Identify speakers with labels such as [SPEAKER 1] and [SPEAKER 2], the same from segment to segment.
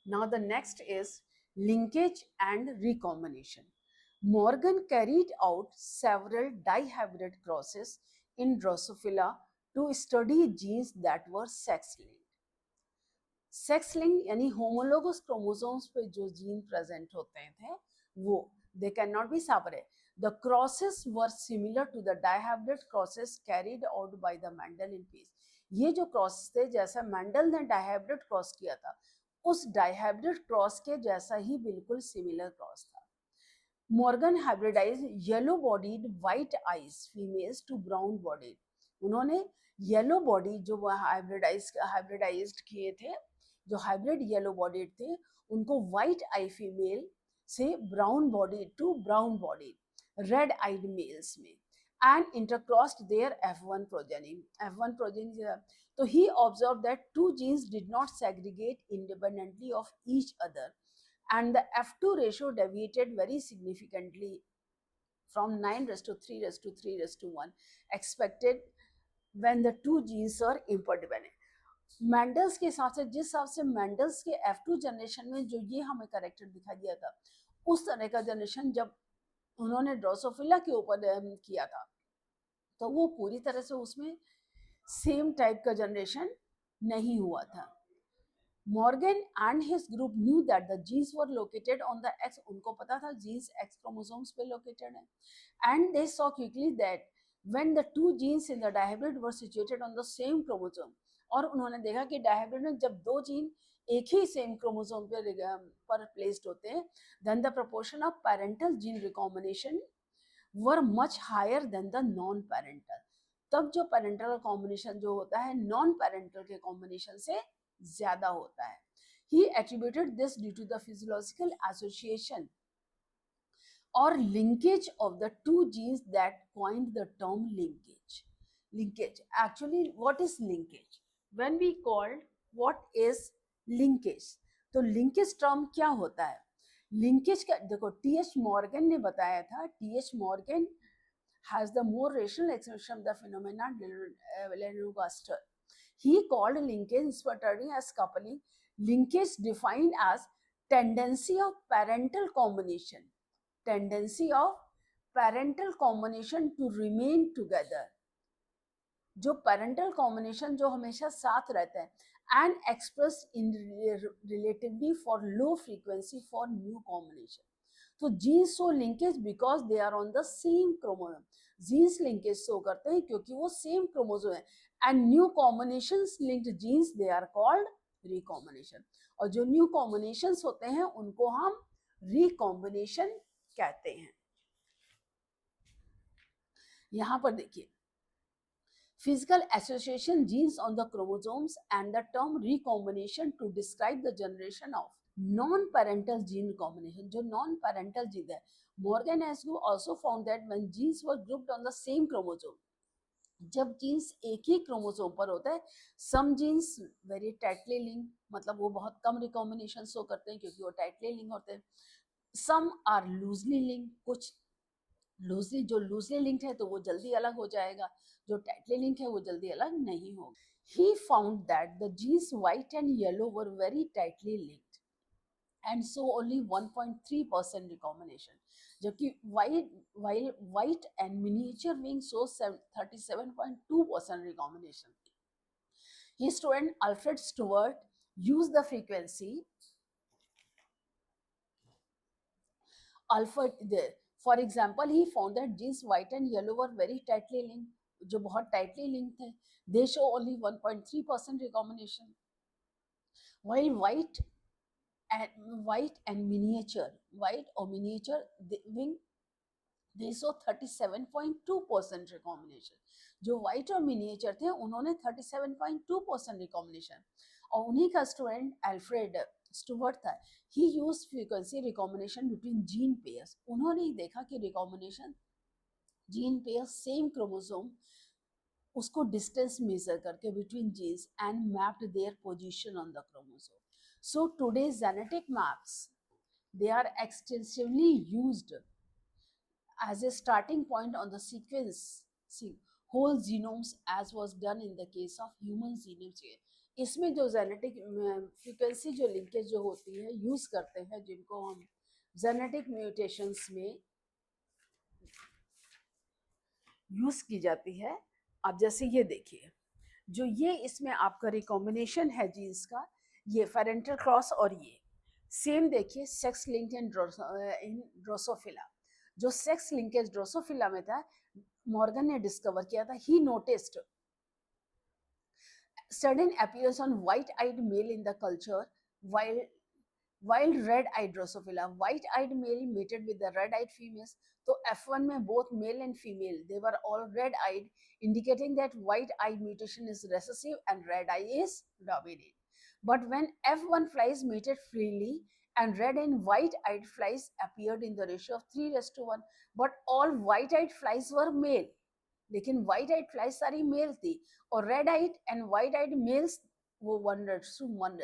[SPEAKER 1] Now the next is linkage and recombination. Morgan carried out several dihybrid crosses in Drosophila to study genes that were sex-linked. Sex link यानी homologous chromosomes पे जो gene present होते थे वो they cannot be separate. The crosses were similar to the dihybrid crosses carried out by the Mendel in peace. ये जो cross थे जैसा मेंडल ने डायहाइब्रिड क्रॉस किया था उस डायहाइब्रिड क्रॉस के जैसा ही बिल्कुल सिमिलर क्रॉस था. Morgan hybridize yellow bodied white eyes females to brown bodied. उन्होंने येलो बॉडी जो हाइब्रिडाइज्ड किए थे, जो हाइब्रिड येलो बॉडीड थे उनको व्हाइट आई फीमेल से brown body to brown body red eyed males में and intercrossed their F1 progeny. F1 progeny. So he observed that two genes did not segregate independently of each other, and the F2 ratio deviated very significantly from 9:3:3:1 expected when the two genes are interdependent. Mendel's के हिसाब से जिस हिसाब से Mendel's के F2 generation में जो ये हमें करेक्टर दिखाई दिया था उस तरह का जनरेशन जब उन्होंने ड्रोसोफिला के ऊपर किया था तो वो पूरी तरह से उसमें सेम टाइप का जनरेशन नहीं हुआ था. Morgan and his group knew that the genes were located on the X. उनको पता था genes X chromosomes पे located हैं. And they saw quickly that when the two genes in the dihybrid were situated on the same chromosome, और उन्होंने देखा कि dihybrid में जब दो जीन एक ही सेम क्रोमोसोम पर प्लेस्ड होते हैं, then the proportion of parental gene recombination were much higher than the non-parental. तब जो पेरेंटल कॉम्बिनेशन जो होता है नॉन पेरेंटल के कॉम्बिनेशन से ज्यादा होता है. He attributed this due to the physiological association or linkage of the two genes that coined the term linkage. Linkage. Actually, what is linkage? When we called what is linkage, तो linkage term क्या होता है? Linkage का देखो TH. Morgan ने बताया था. TH. Morgan has the more rational explanation of the phenomenon Lenu-Gaster. He called linkage sputtering as coupling. Linkage defined as tendency of parental combination to remain together. जो parental combination जो हमेशा साथ रहता है and express in relatively for low frequency for new combination. तो genes show linkage because they are on the same chromosome. Genes linkage show करते हैं क्योंकि वो सेम क्रोमोसोम है. And new combinations linked genes they are called recombination. और जो new combinations होते हैं उनको हम रिकॉम्बिनेशन कहते हैं. यहां पर देखिए physical association genes on the chromosomes and the term recombination to describe the generation of non-parental gene combination. जो non-parental gene है, Morgan also found that when genes were grouped on the same chromosome, जब genes एक ही chromosome पर होता है, some genes very tightly link, मतलब वो बहुत कम रिकॉम्बिनेशन शो करते हैं क्योंकि वो टाइटली लिंक होते हैं. सम आर लूजली लिंक, कुछ लूजली लिंक्ड है तो वो जल्दी अलग हो जाएगा, जो टाइटली लिंक है वो जल्दी अलग नहीं होगा. He found that the genes white and yellow were very tightly linked and so only 1.3% recombination, जबकि white and miniature wing shows 37.2% recombination. His student Alfred Stewart used the frequency For example, he found that genes white and yellow were very tightly linked, जो बहुत tightly linked थे. They show only 1.3% recombination, while white or miniature wing, they show 37.2% recombination. जो white और miniature थे उन्होंने 37.2% recombination. और उन्हीं का स्टूडेंट एल्फ्रेड स्टुअर्ट था. He used frequency recombination between gene pairs. उन्होंने ही देखा कि recombination gene pairs same chromosome उसको डिस्टेंस मेजर करके between genes and mapped their position on the chromosome. So today genetic maps they are extensively used as a starting point on the sequence whole genomes as was done in the case of human genomes. इसमें जो genetic frequency जो linkage जो होती है use करते हैं, जिनको हम जेनेटिक म्यूटेशंस में यूज की जाती है। अब जैसे ये देखिए, जो ये इसमें आपका रिकॉम्बिनेशन है जीन्स का, ये पेरेंटल क्रॉस, और ये सेम देखिए सेक्स लिंक इन ड्रोसोफिला। जो सेक्स लिंकेज ड्रोसोफिला में था, मॉर्गन ने डिस्कवर किया था। ही noticed sudden appearance on white-eyed male in the culture, while wild red-eyed Drosophila. White-eyed male mated with the red-eyed females. So F1 में both male and female, they were all red-eyed, indicating that white-eye mutation is recessive and red-eye is dominant. But when F1 flies mated freely, and red and white-eyed flies appeared in the ratio of 3:1, but all white-eyed flies were male. लेकिन white eyed flies सारी male थी, और red eyed and white eyed males वो 1:1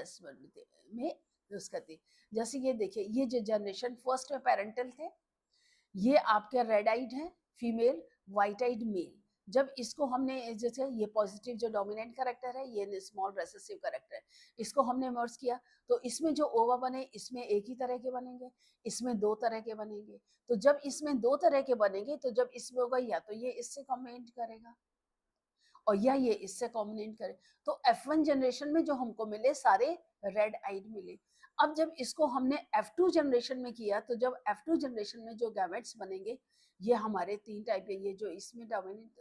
[SPEAKER 1] में use करती। जैसे ये देखिए, ये जो जनरेशन फर्स्ट में पेरेंटल थे, ये आपके रेड आइड है फीमेल, व्हाइट आइड मेल। जब इसको हमने जैसे ये पॉजिटिव जो डोमिनेंट कैरेक्टर है, ये स्मॉल रेसेसिव कैरेक्टर है, इसको हमने मर्ज किया, तो इसमें जो ओवा बने, इसमें एक ही तरह के बनेंगे, इसमें दो तरह के बनेंगे। तो जब इसमें दो तरह के बनेंगे, तो जब इसमें होगा या तो ये इससे कॉम्बिनेट करेगा और या ये इससे कॉम्बिनेट करे। तो F1 जनरेशन में जो हमको मिले सारे रेड आइड मिले। अब जब इसको हमने F2 जनरेशन में किया, तो जब F2 जनरेशन में जो गैमेट्स बनेंगे, ये हमारे तीन टाइप के, ये जो इसमें डोमिनेंट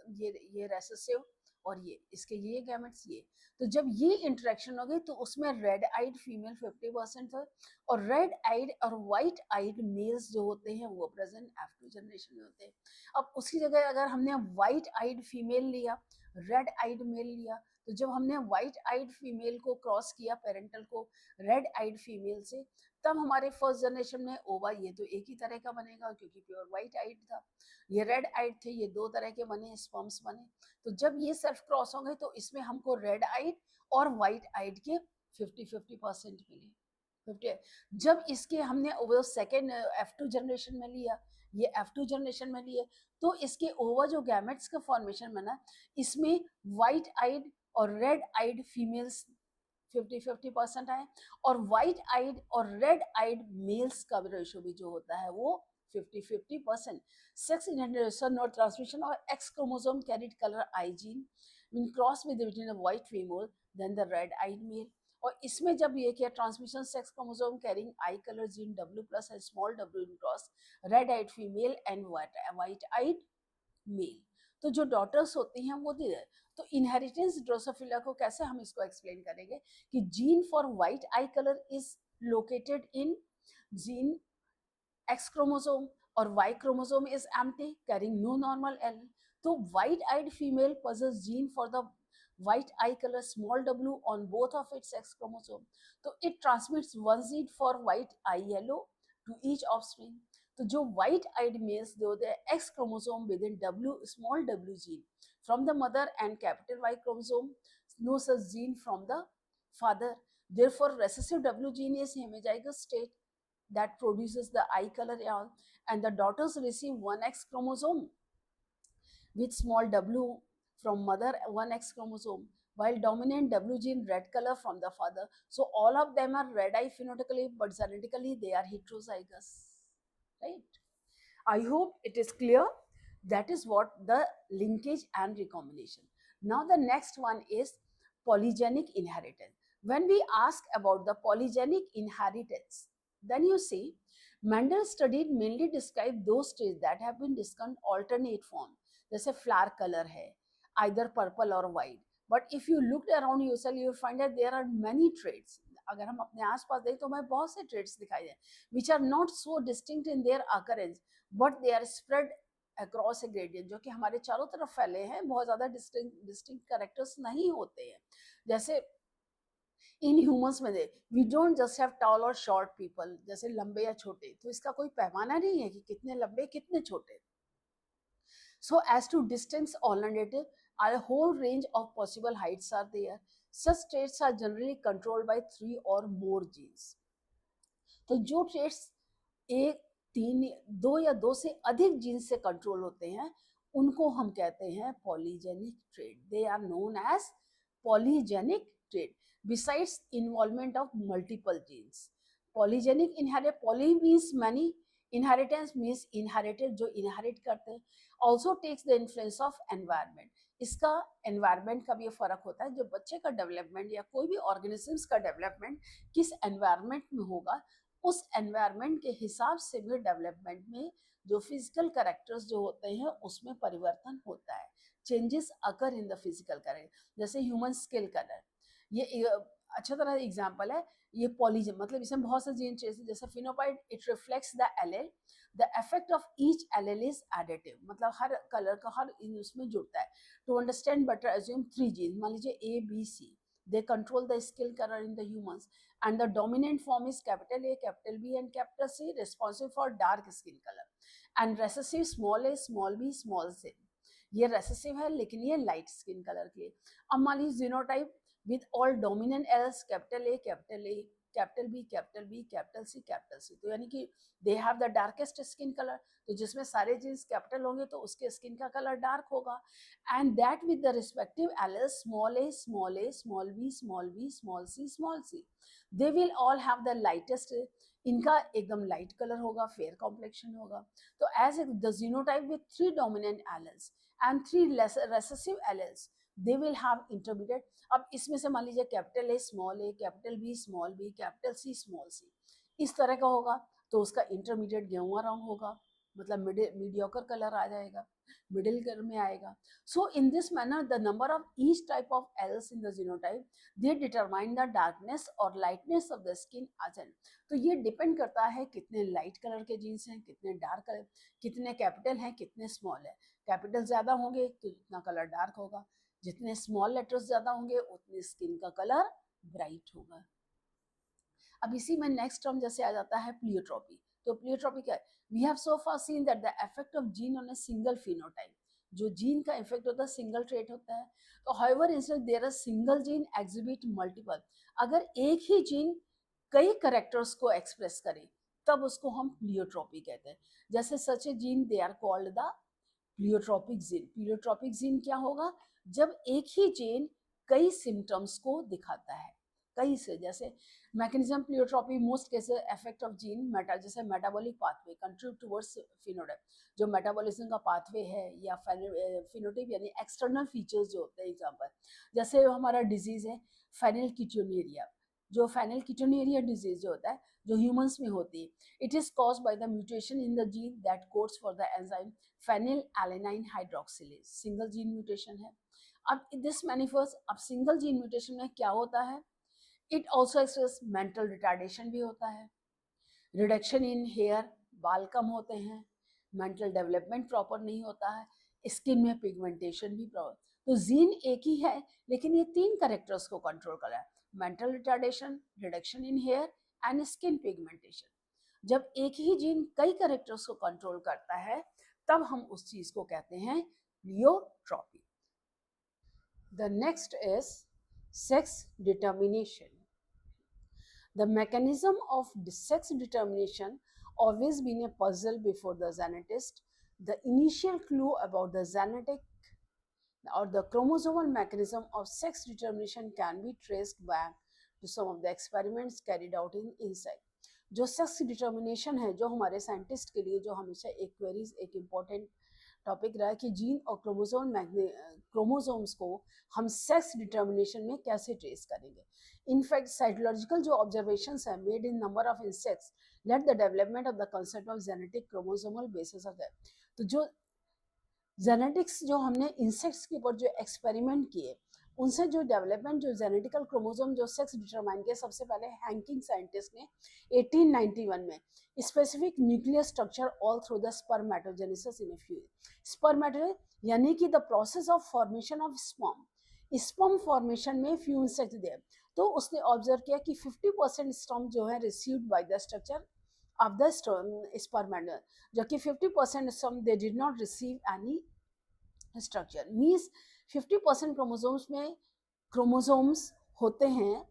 [SPEAKER 1] ये रेसेसिव, और ये इसके ये गैमेट्स ये। तो जब ये इंटरेक्शन हो गई, तो उसमें रेड आइड फीमेल 50% था, और रेड आइड और व्हाइट आइड मेल्स जो होते हैं वो प्रेजेंट F2 जनरेशन में होते हैं। अब उसकी जगह अगर हमने व्हाइट आइड फीमेल लिया, रेड आइड मेल लिया, तो जब हमने व्हाइट आइड फीमेल को क्रॉस किया पेरेंटल को रेड आइड फीमेल से, तब हमारे फर्स्ट जनरेशन में ओवा ये तो एक ही तरह का बनेगा, क्योंकि प्योर व्हाइट आइड था। ये रेड आइड थे, ये दो तरह के बने, स्पर्म्स बने। तो जब ये सेल्फ क्रॉस होंगे, तो इसमें हमको रेड आइड और व्हाइट आइड के 50-50% मिले। 50। जब इसके हमने वो सेकेंड F2 जनरेशन में लिया, ये F2 जनरेशन में लिए, तो इसके ओवर जो गैमेट्स का फॉर्मेशन बना, इसमें व्हाइट आइड और रेड आइड फीमेल्स 50-50% आए, और व्हाइट आइड और रेड आइड मेल्स का रेशो भी जो होता है वो 50-50%। सेक्स इनहेरिटेशन नॉट ट्रांसमिशन और x chromosome carried colour I gene when crossed with between a white female than the red eyed male। और इसमें जब ये किया transmission sex chromosome carrying eye colour gene W+ and small w in cross red eyed female and white eyed male. तो जो daughters होती हैं वो दे रहे। तो इनहेरिटेंस ड्रोसोफिला को कैसे हम इसको एक्सप्लेन करेंगे कि gene for white I colour is located in gene X chromosome or Y chromosome is empty, carrying no normal allele. So white-eyed female possesses gene for the white eye color small w on both of its X chromosome. So it transmits one gene for white eye yellow to each offspring. तो जो white eyed males they होते हैं X chromosome within W small w gene from the mother and capital Y chromosome no such gene from the father. Therefore recessive W gene is homozygous state that produces the eye color, and the daughters receive one X chromosome with small w from mother, one X chromosome, while dominant W gene red color from the father. So all of them are red eye phenotypically, but genetically they are heterozygous, right? I hope it is clear. That is what the linkage and recombination. Now the next one is polygenic inheritance. When we ask about the polygenic inheritance, then you see Mendel studied mainly described those traits that have been discussed alternate form. जैसे flower color है, either purple or white. But if you looked around yourself, you will find that there are many traits. अगर हम अपने आसपास देखें तो हमें बहुत से traits दिखाई दें, which are not so distinct in their occurrence, but they are spread across a gradient, जो कि हमारे चारों तरफ फैले हैं, बहुत ज़्यादा distinct characters नहीं होते हैं। जैसे इन ह्यूमंस में they we don't just have tall और शॉर्ट पीपल, जैसे लंबे या छोटे, तो इसका कोई पैमाना नहीं है कि कितने लंबे कितने छोटे। So as to distance alternative, a whole range of possible heights are there. Such traits are generally controlled by 3 or more genes. तो जो traits एक तीन दो या दो से अधिक जीन से कंट्रोल होते हैं उनको हम कहते हैं polygenic trait. They are known as polygenic trait. besides involvement of multiple genes. Polygenic inherit, poly means many, inheritance means inherited, जो inherit करते हैं. Also takes the influence of environment. इसका एनवायरनमेंट का भी फर्क होता है. जो बच्चे का डेवलपमेंट या कोई भी ऑर्गेनिजम्स का डेवलपमेंट किस एनवायरनमेंट में होगा, उस एनवायरनमेंट के हिसाब से भी डेवलपमेंट में जो फिजिकल कैरेक्टर्स जो होते हैं उसमें परिवर्तन होता है. Changes occur in the physical character. जैसे ह्यूमन स्किल कलर, ये अच्छा तरह एग्जांपल है. ये पॉलीजन मतलब इसमें बहुत से जीन चेंज, जैसे phenotype it reflects the allele, the effect of each allele is additive, मतलब हर कलर का हर उसमें जुड़ता है. To understand better assume 3 gene, मान लीजिए A B C, they control the skill color in the humans, and the dominant form is capital A, capital B and capital C, responsible for dark skin color, and recessive small a, small b, small c. ये recessive है लेकिन ये light skin colour की है. अब मान लीजिए genotype with all dominant alleles, capital A, capital A, capital B, capital B, capital C, capital C, तो यानी कि they have the darkest skin colour. तो जिसमें सारे जीन्स कैपिटल होंगे तो उसके स्किन का कलर डार्क होगा. and that with the respective alleles small a, small a, small b, small b, small c, small c. They will all have the lightest, इनका एकदम लाइट कलर होगा, fair complexion होगा. तो as the genotype with 3 dominant alleles and 3 recessive alleles, they will have intermediate. अब इसमें से मान लीजिए capital A small A, capital B small B, capital C small C, इस तरह का होगा तो उसका इंटरमीडिएट गेहुआ रंग होगा, मतलब मीडियोकर कलर आ जाएगा, मिडिल कलर में आएगा. So in this manner, the number of each type of L's in the genotype, they determine the darkness or lightness of the skin agent. तो ये डिपेंड करता है कितने लाइट कलर के jeans हैं, कितने डार्क कलर, कितने कैपिटल हैं, कितने स्मॉल है. कैपिटल ज्यादा होंगे तो इतना कलर डार्क होगा, जितने स्मॉल लेटर्स ज्यादा होंगे उतने स्किन का कलर ब्राइट होगा. अब इसी में नेक्स्ट टर्म जैसे आ जाता है प्लियोट्रॉपी. तो प्लियोट्रॉपी क्या है? We have so far seen that the effect of gene on a single phenotype, जो जीन का इफेक्ट होता है सिंगल ट्रेट होता है. तो however instead there are single gene exhibit multiple, अगर एक ही जीन कई करेक्टर्स को एक्सप्रेस करे तब उसको हम प्लियोट्रॉपी कहते हैं. जैसे such a gene they are called the pleiotropic gene. Pleiotropic gene क्या होगा? जब एक ही जीन कई सिम्टम्स को दिखाता है, कई से. जैसे mechanism pleiotropy most cases effect of gene meta, जैसे metabolic pathway contribute towards phenotype, जो मेटाबॉलिज्म का पाथवे है, या फिनोटाइप यानी एक्सटर्नल फीचर्स जो होते हैं. एग्जांपल जैसे हमारा डिजीज है फेनिलकीटोनुरिया, जो फेनिलकीटोनुरिया डिजीज जो होता है जो ह्यूमंस में होती है, it is caused by the mutation in the gene that codes for the enzyme phenylalanine hydroxylase. Single gene mutation है. अब दिस मैनिफेस्ट, अब सिंगल जीन म्यूटेशन में क्या होता है? It also express mental retardation भी होता है, रिडक्शन इन हेयर, बाल कम होते हैं, मेंटल डेवलपमेंट प्रॉपर नहीं होता है, स्किन में पिगमेंटेशन भी प्रॉपर. तो जीन एक ही है लेकिन ये 3 कैरेक्टर्स को कंट्रोल कर रहा है, mental retardation, reduction in hair and skin pigmentation. जब एक ही जीन कई कैरेक्टर्स को कंट्रोल करता है तब हम उस चीज को कहते हैं pleiotropy. The next is sex determination. The mechanism of sex determination always been a puzzle before the genetist. The initial clue about the genetic or the chromosomal mechanism of sex determination can be traced back to some of the experiments carried out in insect. जो sex determination है, जो हमारे scientist के लिए जो हमेशा एक queries, एक इम्पॉर्टेंट टॉपिक रहा है कि जीन और क्रोमोसोम्स को हम सेक्स डिटर्मिनेशन में कैसे ट्रेस करेंगे. इनफैक्ट साइटोलॉजिकल जो ऑब्जर्वेशंस है made in number of insects let the development of the concept of genetic chromosomal basis of that. तो जो जेनेटिक्स जो हमने इंसेक्ट्स के ऊपर जो एक्सपेरिमेंट किए उनसे जो डेवलपमेंट, जो जेनेटिकल क्रोमोसोम जो सेक्स डिटरमाइन किया, सबसे पहले हैंकिंग साइंटिस्ट ने 1891 में specific nuclear structure all through the spermatogenesis in a few. Spermato यानी कि the process of formation of sperm, sperm formation में फ्यू इंसेक्ट देयर. तो उसने ऑब्जर्व किया कि 50% स्पर्म जो है received by the structure of the spermato, जबकि 50% sperm they did not receive any structure. Means 50% chromosomes में क्रोमोसोम्स होते हैं,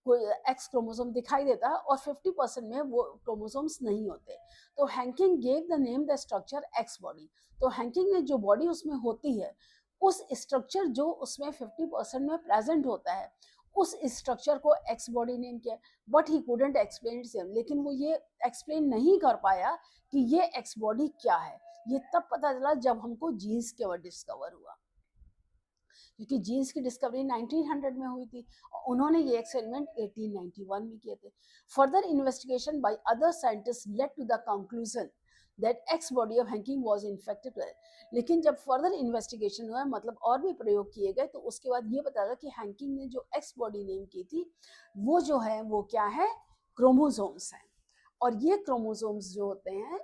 [SPEAKER 1] कोई एक्स क्रोमोसोम दिखाई देता है और 50% में वो क्रोमोसोम्स नहीं होते. तो Henking gave the name the structure x body. तो हैंकिंग ने जो बॉडी उसमें होती है, उस स्ट्रक्चर जो उसमें 50% में प्रेजेंट होता है उस स्ट्रक्चर को एक्स बॉडी नेम किया, but he couldn't explain same, लेकिन वो ये एक्सप्लेन नहीं कर पाया कि ये एक्स बॉडी क्या है। ये तब पता चला जब हमको जीन्स के डिस्कवर हुआ, क्योंकि जीन्स की डिस्कवरी 1900 में हुई थी, उन्होंने ये एक्सपेरिमेंट 1891 में किए थे। Further investigation by other scientist led to the conclusion that X body of Henking was infected. लेकिन जब फर्दर इन्वेस्टिगेशन हुआ, मतलब और भी प्रयोग किए गए, तो उसके बाद ये पता चला कि हैंकिंग ने जो एक्स बॉडी नेम की थी वो जो है वो क्या है, क्रोमोसोम्स हैं। और ये क्रोमोसोम्स जो होते हैं,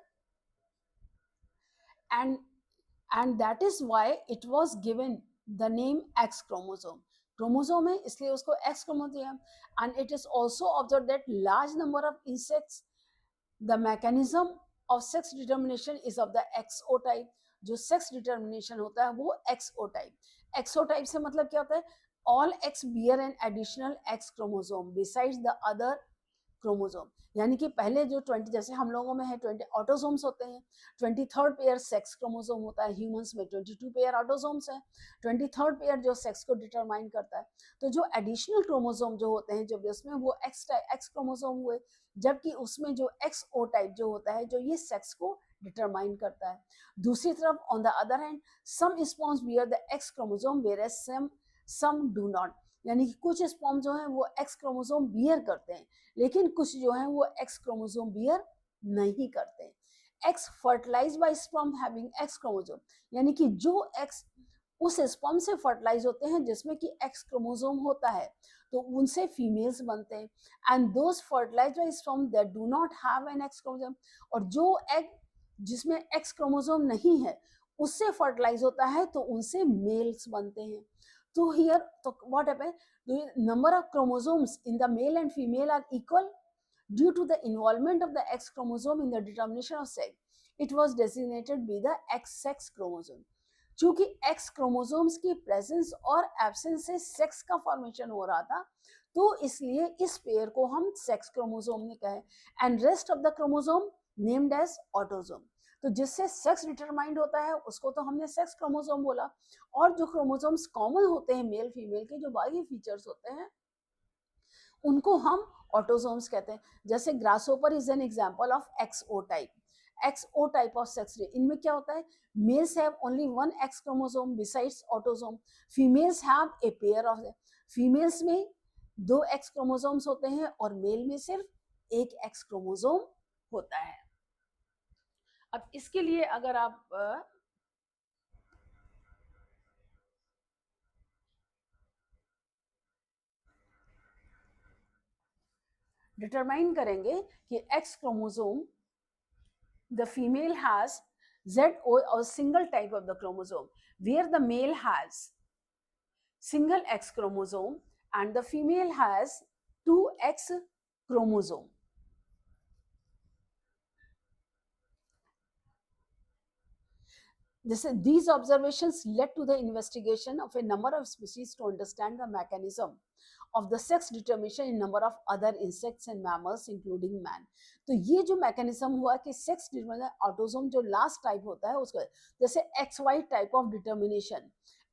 [SPEAKER 1] and that is why it was given the name X chromosome. Chromosome है इसलिए उसको X chromosome. And it is also observed that large number of insects, the mechanism of sex determination is of the XO type. जो sex determination होता है वो XO type. XO type से मतलब क्या होता है, all X bear an additional X chromosome besides the other chromosome. यानी कि पहले जो 20, जैसे हम लोगों में है 20 ऑटोसोम्स होते हैं, 23rd पेयर सेक्स क्रोमोसोम होता है, ह्यूमंस में 22 पेयर ऑटोसोम्स हैं, 23rd पेयर जो सेक्स को डिटरमाइन करता है। तो जो एडिशनल क्रोमोसोम जो होते हैं, जब उसमें वो एक्स क्रोमोसोम हुए, जबकि उसमें जो एक्स ओ टाइप जो होता है जो ये सेक्स को डिटरमाइन करता है। दूसरी तरफ on the other hand some sperms bear the X chromosome where some do not, यानी कि कुछ स्पर्म जो है वो एक्स क्रोमोसोम बियर करते हैं, लेकिन कुछ जो है वो एक्स क्रोमोसोम बियर नहीं करते। X fertilize by sperm having X chromosome, यानी कि जो एक्स उस स्पर्म से फर्टिलाइज होते हैं जिसमें कि एक्स क्रोमोसोम होता है, तो उनसे फीमेल्स बनते हैं। And those fertilize by sperm that do not have an X chromosome, और जो एग जिसमें एक्स क्रोमोसोम नहीं है उससे फर्टिलाइज होता है तो उनसे मेल्स बनते हैं। तो हियर तो what happen, the number of chromosomes in the male and female are equal due to the involvement of the X chromosome in the determination of sex. It was designated by the X-sex chromosome. चूंकि X chromosomes की presence और absence से sex का formation हो रहा था, तो इसलिए इस पेयर को हम सेक्स क्रोमोसोम ने कहे, and rest of the chromosome named as autosome. तो जिससे सेक्स डिटरमाइंड होता है उसको तो हमने सेक्स क्रोमोसोम बोला, और जो क्रोमोसोम्स कॉमन होते हैं मेल फीमेल के, जो बाकी फीचर्स होते हैं, उनको हम ऑटोसोम्स कहते हैं। जैसे grasshopper is an example of XO type. XO type of sex, इनमें क्या होता है, males have only one X chromosome besides autosome, females have a pair of, females में 2 एक्स क्रोमोसोम्स होते हैं और मेल में सिर्फ 1 एक्स क्रोमोसोम होता है। अब इसके लिए अगर आप डिटरमाइन करेंगे कि x chromosome, the female has ZO, or single type of the chromosome, where the male has single X chromosome and the female has 2 X chromosome. These observations led to the investigation of a number of species to understand the mechanism of the sex determination in number of other insects and mammals including man. तो ये जो mechanism हुआ कि sex determination autosome जो last type होता है उसका, जैसे XY type of determination,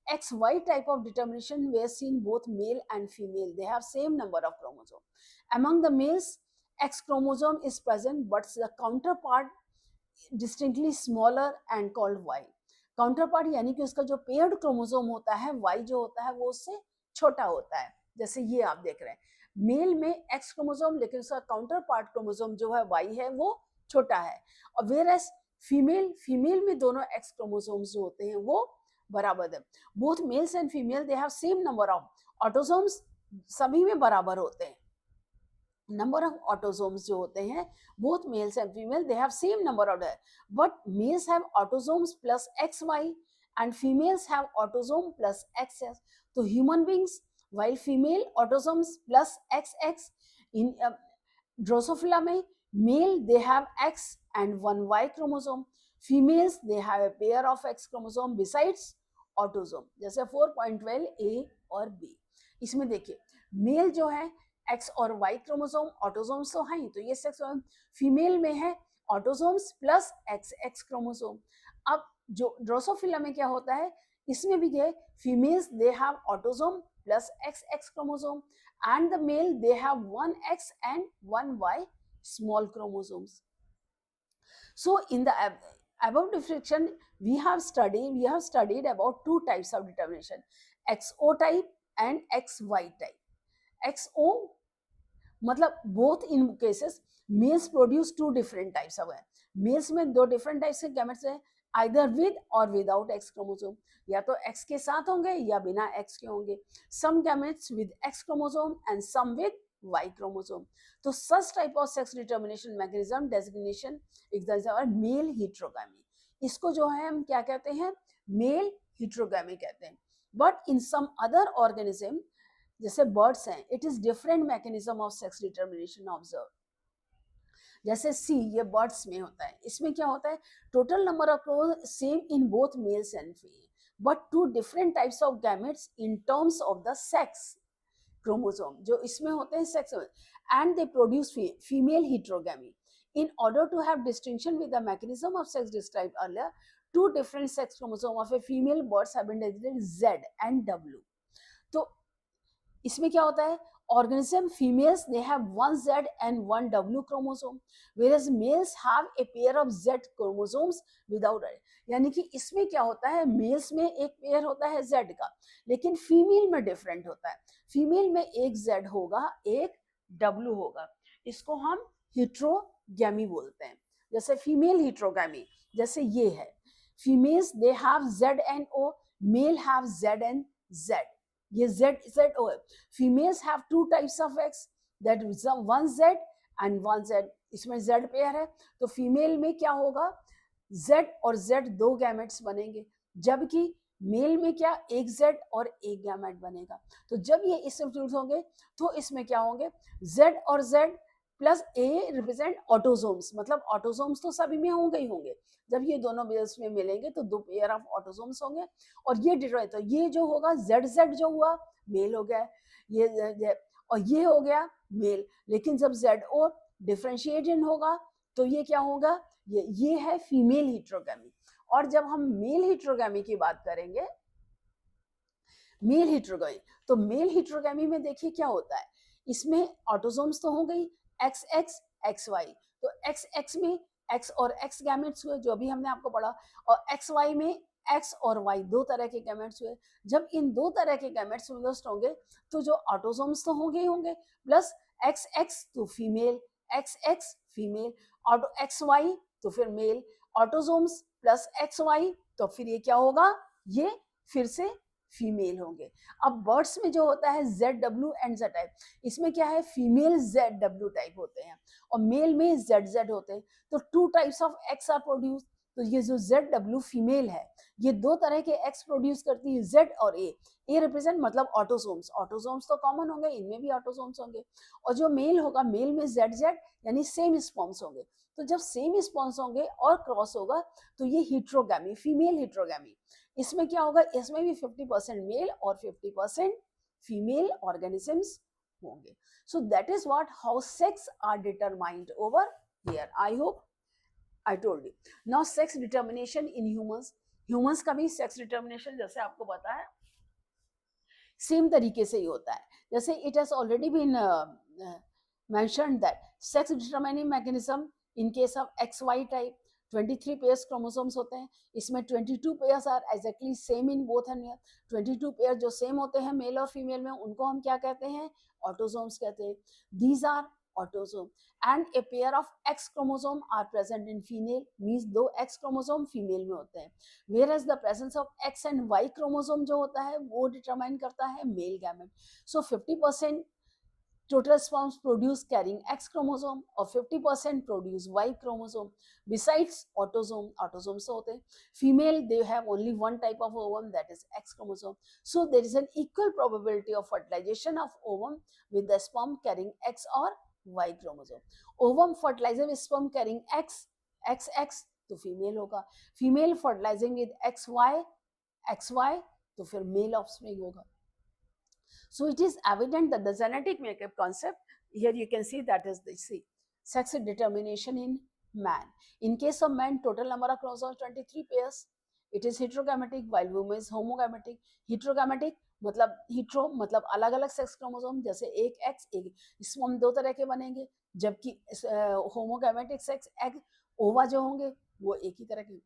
[SPEAKER 1] XY type of determination were seen both male and female. They have same number of chromosome. Among the males, X chromosome is present, but the counterpart distinctly smaller and called Y. Counterpart यानी कि उसका जो paired chromosome होता है Y जो होता है वो उससे छोटा होता है। जैसे ये आप देख रहे हैं, मेल में X क्रोमोसोम, लेकिन उसका काउंटरपार्ट क्रोमोसोम जो है Y है वो छोटा है। और वेयर एज फीमेल में दोनों X क्रोमोसोम्स जो होते हैं वो बराबर है। Both males and female they have same number of autosomes, सभी में बराबर होते हैं। नंबर ऑफ ऑटोसोम्स जो होते हैं, both males and female they have same number of, but males have autosomes plus XY and females have autosome plus XX। तो human beings while female autosomes plus XX, in Drosophila में male they have X and 1 Y chromosome, females they have a pair of X chromosome besides autosome, जैसे 4.12 A और B। इसमें देखिए mail जो है X और Y chromosome, autosomes तो हैं, तो ये सेक्स, फीमेल में है ऑटोसोम्स प्लस XX क्रोमोसोम। अब जो ड्रोसोफिला में क्या होता है, इसमें भी है females they have autosome plus XX chromosome and the male they have one X and one Y small chromosomes. So in the above description we have studied about two types of determination, XO type and XY type. XO मतलब both in cases males produce two different types of males में दो different types के gametes हैं, either with और without X chromosome, या तो x के साथ होंगे या बिना एक्स के होंगे. Some gametes with X chromosome and some with Y chromosome. तो such type of sex determination mechanism designation example male heterogamy. इसको जो है हम क्या कहते हैं, मेल हिट्रोगैमी कहते हैं. But in some other organism जैसे बर्ड्स हैं, it is different mechanism of sex determination observe. जैसे सी, ये बर्ड्स में होता है. इसमें क्या होता है, total number of chromosome same in both males and female, but two different types of gametes in terms of the sex chromosome. जो इसमें होते हैं sex, and they produce female heterogamy. In order to have distinction with the mechanism of sex described earlier, two different sex chromosomes of a female birds have been designated Z and W. तो इसमें क्या होता है, organism females they have one Z and one W chromosome, whereas males have a pair of Z chromosomes without it. यानी कि इसमें क्या होता है, मेल्स में एक पेयर होता है Z का, लेकिन फीमेल में डिफरेंट होता है. फीमेल में एक Z होगा, एक W होगा. इसको हम हिट्रोगैमी बोलते हैं. जैसे फीमेल हिट्रोगैमी, जैसे ये है, females they have Z and O, male have Z and Z. ये ZO है. Females have two types of X, that one Z and one Z. इसमें Z पेयर है, तो फीमेल में क्या होगा, Z और Z दो गैमेट्स बनेंगे, जबकि मेल में क्या, एक Z और एक गैमेट बनेगा. तो जब ये इसमें होंगे तो इसमें क्या होंगे, Z और Z plus A represent autosomes. मतलब ऑटोसोम्स तो सभी में होंगे ही होंगे. जब ये दोनों बेस में मिलेंगे तो दो पेयर ऑफ ऑटोसोम्स होंगे, और ये डिटरमाइन, तो ये जो होगा ZZ जो हुआ मेल हो गया, ये और ये हो गया मेल. लेकिन जब ZO डिफरेंशिएशन होगा तो ये क्या होगा, ये है फीमेल हिट्रोगैमी. और जब हम मेल हिट्रोगैमी की बात करेंगे, मेल हिट्रोगैमी, तो मेल हिट्रोगैमी में देखिए क्या होता है, इसमें ऑटोसोम्स तो हो गई XX XY. तो XX में X और X गैमेट्स हुए, जो अभी हमने आपको पढ़ा, और XY में X और Y दो तरह के गैमेट्स हुए. जब इन दो तरह के गैमेट्स मिक्स्ड होंगे तो जो ऑटोसोम्स तो होंगे ही होंगे, प्लस XX तो female, XX female, auto XY तो फिर मेल, ऑटोसोम्स प्लस XY, तो फिर ये क्या होगा, ये फिर से फीमेल होंगे. अब बर्ड्स में जो होता है ZW एंड Z टाइप, इसमें क्या है, फीमेल ZW टाइप होते हैं और मेल में ZZ होते हैं. तो two types of X are produce. तो ये जो ZW फीमेल है, ये दो तरह के एक्स प्रोड्यूस करती है, Z और A रिप्रेजेंट मतलब ऑटोसोम्स. ऑटोसोम्स तो कॉमन होंगे, इनमें भी ऑटोसोम्स होंगे. और जो मेल होगा, मेल में ZZ यानी सेम स्पॉन्स होंगे. तो जब सेम स्पॉन्स होंगे और क्रॉस होगा तो ये हिट्रोगैमी, फीमेल हिट्रोगैमी. इसमें क्या होगा, इसमें भी 50% मेल और 50% फीमेल ऑर्गेनिजम्स होंगे. So that is what how sex are determined over here. I hope I told you. Now sex determination in humans. Humans का भी सेक्स डिटर्मिनेशन जैसे आपको पता है सेम तरीके से ही होता है. जैसे it has already been mentioned that sex determining mechanism in case of XY type 23 pairs chromosomes होते हैं. इसमें 22 pairs are exactly same in both and here. 22 pairs जो सेम होते हैं मेल और फीमेल में, उनको हम क्या कहते हैं, ऑटोसोम्स कहते हैं. These are autosome, and a pair of X chromosome are present in female, means दो X chromosome फीमेल में होते हैं, whereas the presence of X and Y chromosome जो होता है वो डिटरमाइन करता है male gamete. So 50% total sperms produce carrying X chromosome और 50% produce Y chromosome. Besides autosome, autosomes होते हैं. Female they have only one type of ovum, that is X chromosome. So there is an equal probability of fertilization of ovum with the sperm carrying X or Y chromosome. Ovum fertilizing with sperm carrying X, XX तो female होगा. Female fertilizing with XY, XY तो फिर male offspring होगा. So it is evident that the genetic makeup concept, here you can see that is the sex determination in man. In case of man, total number of chromosomes 23 pairs. It is heterogametic while women is homogametic. Heterogametic मतलब hetero मतलब अलग अलग sex chromosome, जैसे एक x एक sperm दो तरह के बनेंगे, जबकि होमोगैमेटिक सेक्स एग ओवा जो होंगे वो एक ही तरह के।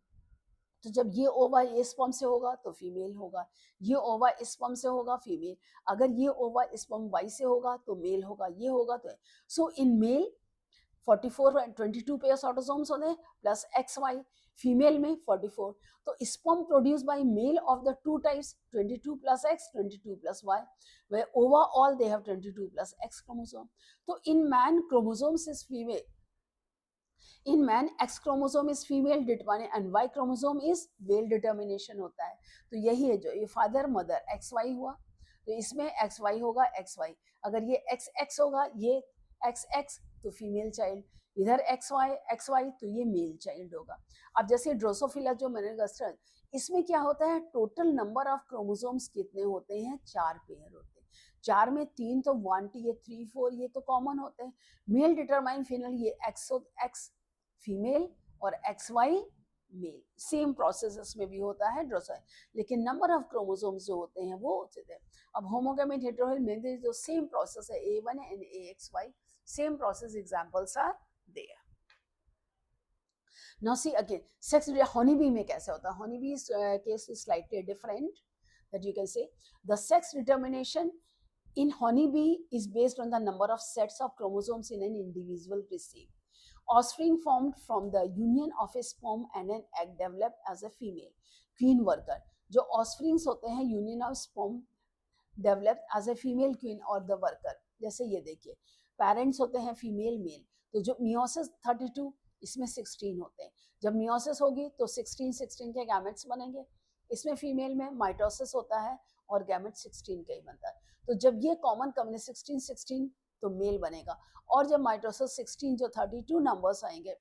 [SPEAKER 1] तो जब ये ओवा ये स्पर्म से होगा तो फीमेल होगा, ये ओवा स्पर्म से होगा फीमेल, अगर ये ओवा स्पर्म वाई से होगा तो मेल होगा, ये होगा तो। So in male 44 and 22 pairs autosomes होते हैं प्लस एक्स वाई, फीमेल में 44। तो sperm produce by male of the two types 22 plus X 22 plus Y, where overall they have 22 plus x chromosome. तो in man chromosomes is female, in man x chromosome is female determination and y chromosome is male determination होता है। तो यही है जो ये father mother x Y हुआ, तो इसमें एक्स वाई होगा एक्स वाई, अगर ये एक्स एक्स होगा ये एक्स एक्स तो फीमेल चाइल्ड, इधर एक्स वाई तो ये मेल चाइल्ड होगा। अब जैसे ड्रोसोफिला जो मैंने कहा, इसमें क्या होता है, टोटल नंबर ऑफ क्रोमोसोम्स कितने होते हैं, 4 पेयर होते हैं, 4 में 3 तो 1 ये 3 4 ये तो कॉमन होते हैं। मेल डिटरमाइन फीमेल ये एक्स फीमेल और X Y male, same process इसमें भी होता है ड्रोसोफिला, लेकिन नंबर ऑफ क्रोमोसोम्स जो होते हैं वो होते हैं। अब होमोगैमेट हेटेरोफिल में जो सेम प्रोसेस है A1 and AXY, same process, examples are there. Now see again, sex honeybee में कैसे होता है, honeybee's case is slightly different, that you can say the sex determination in honeybee is based on the number of sets of chromosomes in an individual received. Offspring formed from the union of a sperm and an egg developed as a female queen worker. जो offsprings होते हैं union of sperm developed as a female queen और the worker, जैसे ये देखिए parents होते हैं female male, तो जो मियोसिस 32 इसमें 16 होते हैं, जब मियोसिस होगी तो 16 के गैमेट्स बनेंगे, इसमें फीमेल में माइटोसिस होता है और गैमेट 16 का ही बनता है, तो जब ये कॉमन कम्युनिटी 16 तो मेल बनेगा, और जब माइटोसिस 16 जो 32 नंबर्स आएंगे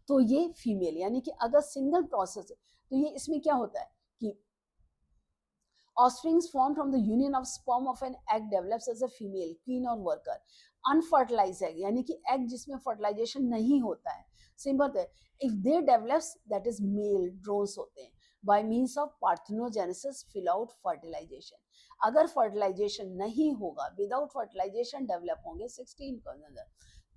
[SPEAKER 1] तो ये फीमेल, यानी कि अगर सिंगल प्रोसेस है तो ये इसमें क्या होता है कि offsprings form from the union of sperm of an egg develops as a female queen और वर्कर, अनफर्टिलाइज्ड एग यानी कि एग जिसमें फर्टिलाइजेशन नहीं होता है, सिंपल है, if they develops that is male drones होते हैं by means of parthenogenesis without fertilization, अगर फर्टिलाइजेशन नहीं होगा विदाउट फर्टिलाइजेशन डेवलप होंगे 16 के अंदर,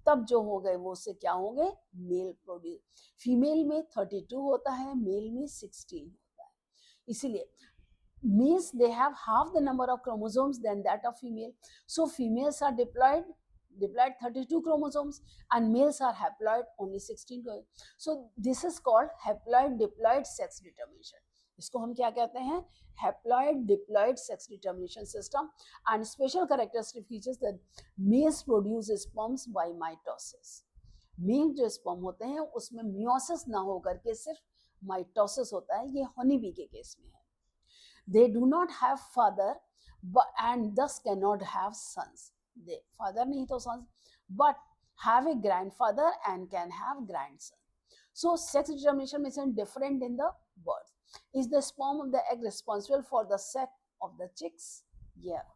[SPEAKER 1] तब जो हो गए वो उससे क्या होंगे मेल प्रोड्यूस, फीमेल में 32 होता है मेल में 16 होता है, इसीलिए means they have half the number of chromosomes than that of female, so females are diploid 32 chromosomes and males are haploid only 16, so this is called haploid diploid sex determination, इसको हम क्या कहते हैं haploid diploid sex determination system, and special characteristic features that males produce sperms by mitosis, male जो sperm होते हैं उसमें meiosis ना होकर के सिर्फ माइटोसिस होता है, ये हनीबी के केस में है, they do not have father and thus cannot have sons, they father nahi to sons, but have a grandfather and can have grandson, so sex determination is different in the birth. Is the sperm of the egg responsible for the sex of the chicks? Yeah,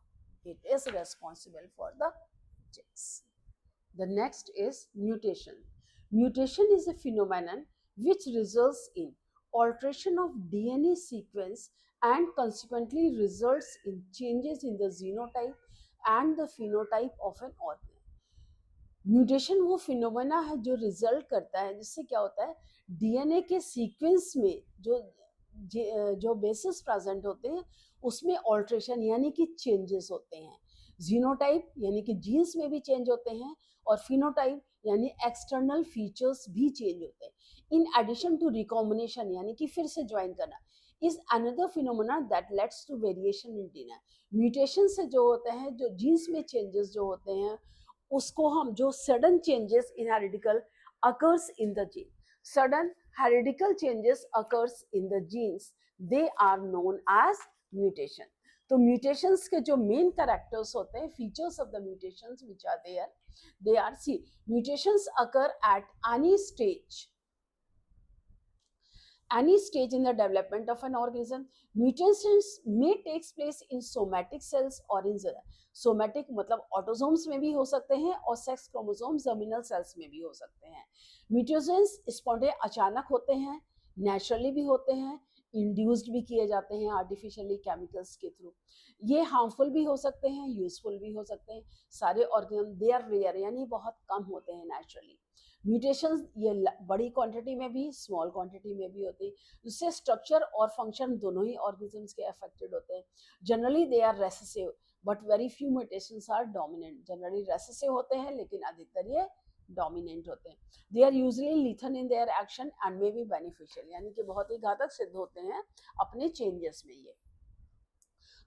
[SPEAKER 1] it is responsible for the chicks. The next is mutation. Mutation is a phenomenon which results in alteration of DNA sequence and consequently results in changes in the genotype and the phenotype of an organ. Mutation वो phenomena है जो result करता है, जिससे क्या होता है DNA के सीक्वेंस में जो बेसिस प्रेजेंट होते हैं उसमें ऑल्ट्रेशन यानी कि चेंजेस होते हैं, जीनोटाइप यानी कि जीन्स में भी चेंज होते हैं और फिनोटाइप यानी एक्सटर्नल फीचर्स भी चेंज होते हैं, इन एडिशन टू रिकॉम्बिनेशन यानी कि फिर से ज्वाइन करना is another phenomena that leads to variation in DNA. Mutation से जो होते हैं जो जीन्स में चेंजेस जो होते हैं उसको हम जो sudden changes in heredical occurs in the gene, sudden heredical changes occurs in the genes, they are known as mutation. तो म्यूटेशंस के जो मेन कैरेक्टर्स होते हैं, features of the mutations which are there, they are see mutations occur at any stage in the development of an organism. Mutations may takes place in somatic cells or in somatic मतलब autosomes में भी हो सकते हैं और sex chromosome germinal cells में भी हो सकते हैं। म्यूटेशंस स्पॉन्टे अचानक होते हैं, नेचुरली भी होते हैं, इंड्यूस्ड भी किए जाते हैं आर्टिफिशियली केमिकल्स के थ्रू। ये हार्मफुल भी हो सकते हैं, यूजफुल भी हो सकते हैं। सारे ऑर्गेनिज्म दे आर रेयर, यानी बहुत कम होते हैं नेचुरली। म्यूटेशंस ये बड़ी क्वांटिटी में भी, स्मॉल क्वांटिटी में भी होती है, जिससे स्ट्रक्चर और फंक्शन दोनों ही ऑर्गेनिजम्स के अफेक्टेड होते हैं। Generally they are recessive but very few mutations are dominant. Generally recessive होते हैं लेकिन अधिकतर ये डोमिनेंट होते हैं। They are usually lethal in their action and may be beneficial, यानी कि बहुत ही घातक सिद्ध होते हैं अपने चेंजेस में ये।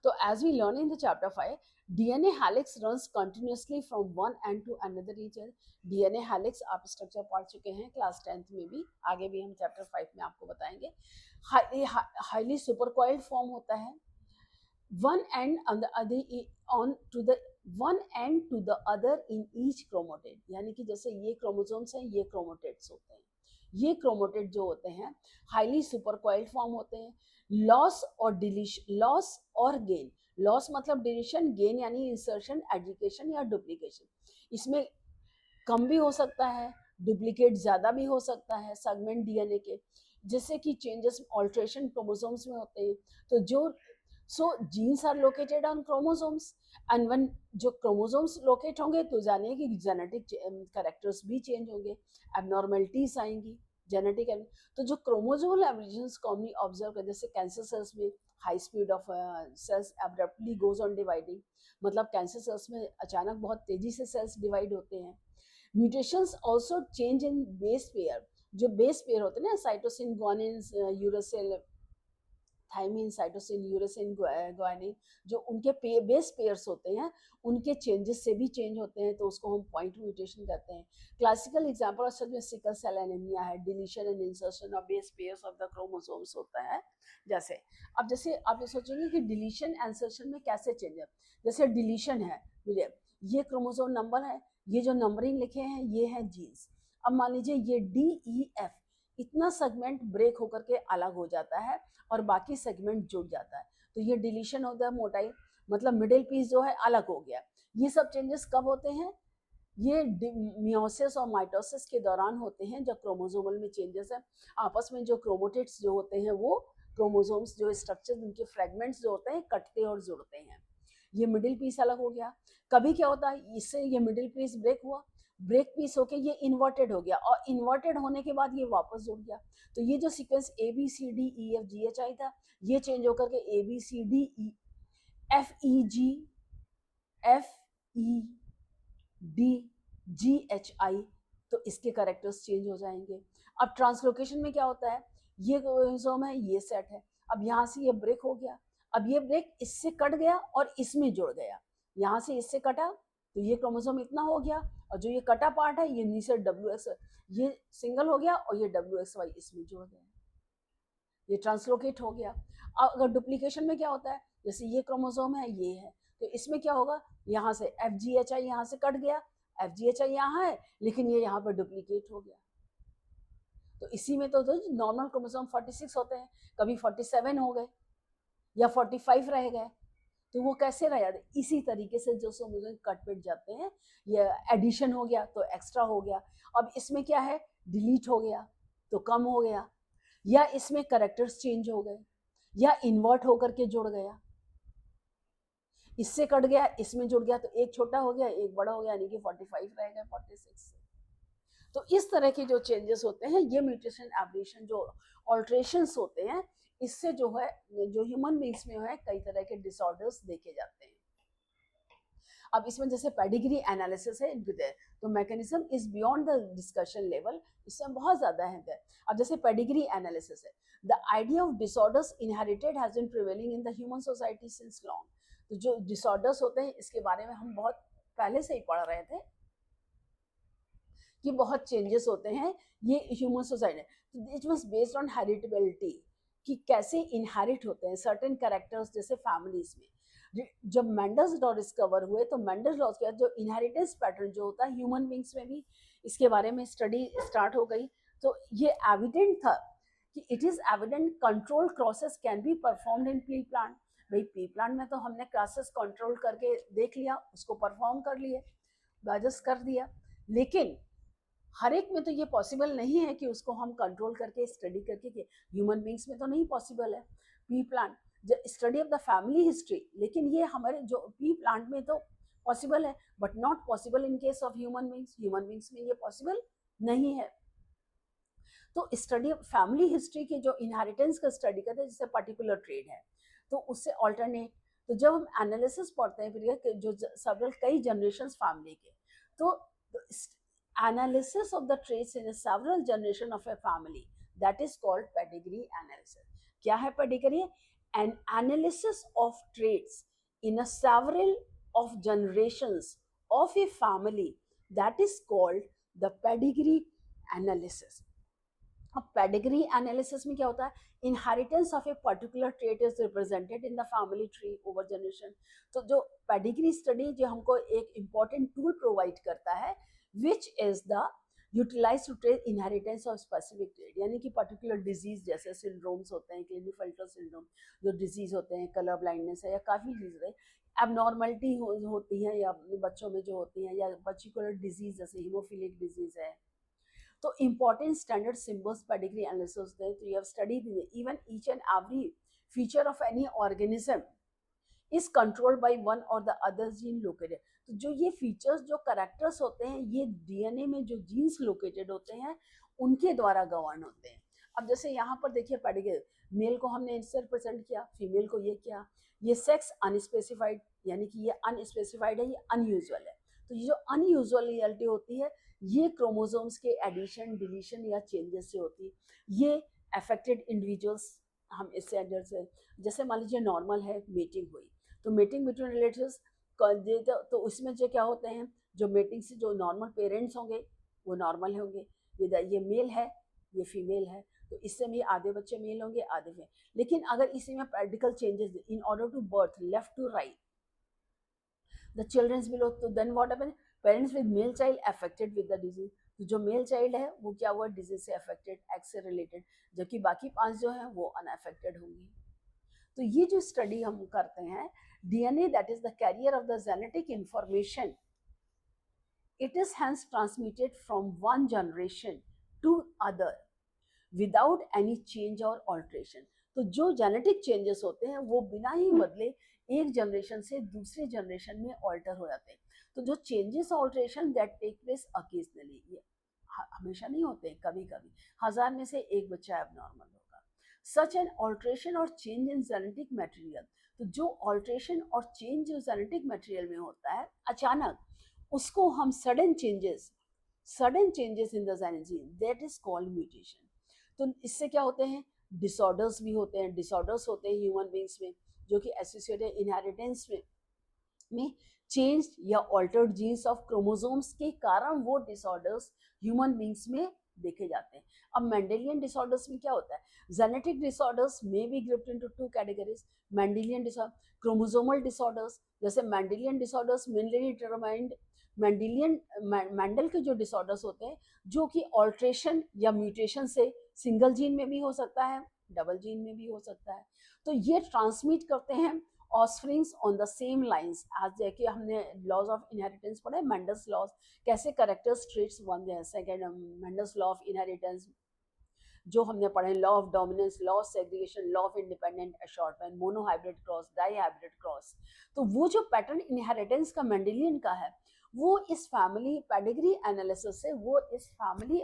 [SPEAKER 1] तो as we learn in the chapter 5, DNA helix runs continuously from one end to another region. DNA helix आप स्ट्रक्चर पढ़ चुके हैं क्लास 10th में भी, आगे भी हम चैप्टर 5 में आपको बताएंगे। हाईली सुपरकॉइल्ड फॉर्म होता है। one end on the other on to the one end to the other in each chromatid, यानी कि जैसे ये क्रोमोसोम्स हैं, ये क्रोमोटेड्स होते हैं। ये क्रोमोटेड जो होते हैं हाईली सुपरकॉइल्ड फॉर्म होते हैं। लॉस और डिलीशन, लॉस और गेन, लॉस मतलब डिलीशन, गेन यानी इंसर्शन, एजुकेशन या डुप्लीकेशन। इसमें कम भी हो सकता है, डुप्लीकेट ज़्यादा भी हो सकता है सेगमेंट डीएनए के, जैसे कि चेंजेस ऑल्ट्रेशन क्रोमोसोम्स में होते हैं। तो जो genes are located on chromosomes and when जो क्रोमोसोम्स लोकेट होंगे तो जानिए कि जेनेटिक कैरेक्टर्स भी चेंज होंगे, एबनॉर्मेलिटीज आएंगी जेनेटिक। तो जो क्रोमोसोमल एवरेशंस कॉमनली ऑब्जर्व कर, जैसे कैंसर सेल्स में high speed of cells abruptly goes on dividing, मतलब कैंसर सेल्स में अचानक बहुत तेजी से सेल्स डिवाइड होते हैं। Mutations also change in base pair, जो बेस पेयर होते हैं ना, cytosine, guanine, uracil, thymine, cytosine, यूरेसिन, guanine, जो उनके बेस पेयर्स होते हैं उनके चेंजेस से भी चेंज होते हैं, तो उसको हम पॉइंट म्यूटेशन कहते हैं। क्लासिकल एग्जांपल असल में सिकल सेल एनीमिया है, deletion and insertion of base pairs of the chromosomes होता है। जैसे आप ये सोचेंगे कि डिलीशन इंसर्शन में कैसे चेंज है। जैसे डिलीशन है, ये क्रोमोसोम नंबर है, ये जो नंबरिंग लिखे हैं ये है जीन्स। अब मान लीजिए ये DEF इतना सेगमेंट ब्रेक होकर के अलग हो जाता है और बाकी सेगमेंट जुड़ जाता है, तो ये डिलीशन होता है, मोटाई मतलब मिडिल पीस जो है अलग हो गया। ये सब चेंजेस कब होते हैं? ये मियोसिस और माइटोसिस के दौरान होते हैं, जब क्रोमोसोमल में चेंजेस है। आपस में जो क्रोमोटिड्स जो होते हैं वो क्रोमोसोम्स जो स्ट्रक्चर, उनके फ्रेगमेंट्स जो होते हैं कटते और जुड़ते हैं। ये मिडिल पीस अलग हो गया। कभी क्या होता है, इससे ये मिडिल पीस ब्रेक हुआ, ब्रेक पीस होके ये इन्वर्टेड हो गया और इन्वर्टेड होने के बाद ये वापस जुड़ गया। तो ये जो सीक्वेंस ABCDEFGHI था, ये चेंज होकर के ABCDEFEGHI, तो इसके कैरेक्टर्स चेंज हो जाएंगे। अब ट्रांसलोकेशन में क्या होता है, ये क्रोमोसोम है, ये सेट है, अब यहाँ से ये ब्रेक हो गया, अब ये ब्रेक इससे कट गया और इसमें जुड़ गया। यहाँ से इससे कटा तो ये क्रोमोसोम इतना हो गया, और जो ये कटा पार्ट है ये नीचे WX, ये सिंगल हो गया और ये WXY इसमें जुड़ गया, ये ट्रांसलोकेट हो गया। अब अगर डुप्लीकेशन में क्या होता है, जैसे ये क्रोमोसोम है, ये है, तो इसमें क्या होगा, यहाँ से FGHI यहाँ से कट गया, FGHI यहाँ है लेकिन ये यहाँ पर डुप्लीकेट हो गया। तो इसी में तो नॉर्मल क्रोमोसोम 46 होते हैं, कभी 47 हो गए या 45 रह गए, तो वो कैसे रह जाते, इसी तरीके से जो क्रोमोसोम कट पिट जाते हैं, ये एडिशन हो गया तो एक्स्ट्रा हो गया। अब इसमें क्या है, डिलीट हो गया तो कम हो गया, या इसमें कैरेक्टर्स चेंज हो गए, या इन्वर्ट होकर के जुड़ गया, इससे कट गया इसमें जुड़ गया, तो एक छोटा हो गया एक बड़ा हो गया, यानी कि 45 रह गया 46 से। तो इस तरह के जो चेंजेस होते हैं, ये म्यूटेशन एब्रेशन जो ऑल्ट्रेशंस होते हैं, इससे जो है जो ह्यूमन बींग्स में है कई तरह के डिसऑर्डर्स देखे जाते हैं। अब इसमें जैसे पेडिग्री एनालिसिस है, तो mechanism is beyond the discussion level, इसमें बहुत ज्यादा है। अब जैसे पेडिग्री एनालिसिस है, the idea of disorders inherited has been prevailing in the human society since long. तो जो डिसऑर्डर्स होते हैं इसके बारे में हम बहुत पहले से ही पढ़ रहे थे कि बहुत चेंजेस होते हैं ये ह्यूमन सोसाइटी। तो it was based on heritability, कि कैसे इनहेरिट होते हैं सर्टेन कैरेक्टर्स, जैसे फैमिलीज में। जब मेंडल्स लॉ डिस्कवर हुए तो मेंडल्स लॉ के जो इनहेरिटेंस पैटर्न जो होता है ह्यूमन बींग्स में भी, इसके बारे में स्टडी स्टार्ट हो गई। तो ये एविडेंट था कि it is evident control crosses can be performed in P plant. भाई पी प्लांट में तो हमने क्रॉसेस कंट्रोल करके देख लिया, उसको परफॉर्म कर लिए, एडजस्ट कर दिया, लेकिन हर एक में तो ये पॉसिबल नहीं है कि उसको हम कंट्रोल करके स्टडी करके कि ह्यूमन बींग्स में तो नहीं पॉसिबल है। P plant study of the family history, लेकिन ये हमारे जो पी प्लांट में तो पॉसिबल है, but not possible in case of human beings. Human beings में ये पॉसिबल नहीं है। तो स्टडी ऑफ फैमिली हिस्ट्री के जो इनहेरिटेंस का स्टडी करते हैं, जैसे पर्टिकुलर ट्रेड है तो उससे ऑल्टरनेट, तो जब हम एनालिसिस पढ़ते हैं फिर जो सेवरल कई जनरेशंस फैमिली के, तो analysis of the traits in a several generation of a family, that is called pedigree analysis. क्या है pedigree? An analysis of traits in a several of generations of a family, that is called the pedigree analysis. अब pedigree analysis में क्या होता है, inheritance of a particular trait is represented in the family tree over generation. तो जो pedigree study जो हमको एक इम्पॉर्टेंट टूल प्रोवाइड करता है, which is the utilize to trace inheritance of specific trait, यानी कि पर्टिकुलर डिजीज जैसे सिंड्रोम्स होते हैं, क्लिनिफेल्टर सिंड्रोम जो डिजीज होते हैं, कलर ब्लाइंडनेस है या काफ़ी डिजीज है, एबनॉर्मलिटी होती है या बच्चों में जो होती हैं, या पर्टिकुलर डिजीज जैसे हीमोफिलिक डिजीज है, तो important standard symbols pedigree analysis there, so you have studied even each and every feature of any organism is controlled by one or the other gene located. तो जो ये features जो characters होते हैं, ये DNA में जो जीन्स लोकेटेड होते हैं उनके द्वारा गवर्न होते हैं। अब जैसे यहाँ पर देखिए पेडिग्री, मेल को हमने इससे रिप्रेजेंट किया, फीमेल को ये किया, ये सेक्स अनस्पेसिफाइड, यानी कि ये अनस्पेसिफाइड है, ये अनयूजुअल है। तो ये जो अनयूजुअलिटी होती है ये क्रोमोसोम्स के एडिशन डिलीशन या चेंजेस से होती है। ये अफेक्टेड इंडिविजुअल्स, हम इससे अंदर से जैसे मान लीजिए नॉर्मल है, मेटिंग हुई, तो मेटिंग बिटवीन रिलेटिव्स तो उसमें जो क्या होते हैं, जो मेटिंग से जो नॉर्मल पेरेंट्स होंगे वो नॉर्मल होंगे, ये मेल है ये फीमेल है, तो इससे भी आधे बच्चे मेल होंगे आधे फीमेल। लेकिन अगर इसी में practical changes in order to birth left to right the children's below, तो then what happen, parents with male child affected with the disease, तो जो मेल चाइल्ड है वो क्या हुआ, डिजीज से अफेक्टेड, एक्स से रिलेटेड, जबकि बाकी 5 जो है वो अनअफेक्टेड होंगी। तो ये जो स्टडी हम करते हैं, DNA that is the carrier of the genetic information, it is hence transmitted from one generation to other without any change or alteration. तो जो जेनेटिक चेंजेस होते हैं वो बिना ही बदले एक जनरेशन से दूसरे जनरेशन में ऑल्टर हो जाते हैं। तो जो changes alteration that take place occasionally, ये हमेशा नहीं होते, कभी कभी 1000 में से एक बच्चा एबनॉर्मल होगा। सच एन ऑल्ट्रेशन और चेंज इन जेनेटिक मटेरियल, तो जो ऑल्ट्रेशन और चेंज जो जेनेटिक मटेरियल में होता है अचानक, उसको हम sudden changes in the genetic, that is called mutation. तो इससे क्या होते हैं, डिसऑर्डर्स भी होते हैं, डिसऑर्डर्स होते हैं ह्यूमन बींग्स में जो कि एसोसिएटेड इनहेरिटेंस में चेंज या ऑल्टर्ड जीन्स ऑफ क्रोमोसोम्स के कारण वो डिसऑर्डर्स ह्यूमन बींग्स में देखे जाते हैं। अब मेंडेलियन डिसऑर्डर्स में क्या होता है, जेनेटिक डिसऑर्डर्स में be grouped into 2 categories, Mendelian disorder, chromosomal disorders, जैसे Mendelian disorders mainly determined, Mendel के जो डिसऑर्डर्स होते हैं जो कि ऑल्ट्रेशन या म्यूटेशन से सिंगल जीन में भी हो सकता है, डबल जीन में भी हो सकता है, तो ये ट्रांसमिट करते हैं offsprings on the same lines. आज देखिए हमने लॉज ऑफ इनहेरिटेंस पढ़ा है, मेंडल्स लॉज, कैसे कैरेक्टर्स ट्रेट्स बन हैं। Second Mendel's law of inheritance जो हमने पढ़े, law of dominance, law of segregation, law of independent assortment, monohybrid cross, dihybrid cross. तो वो जो पैटर्न इनहेरिटेंस का मेंडेलियन का है वो इस फैमिली पेडिग्री एनालिसिस से, वो इस फैमिली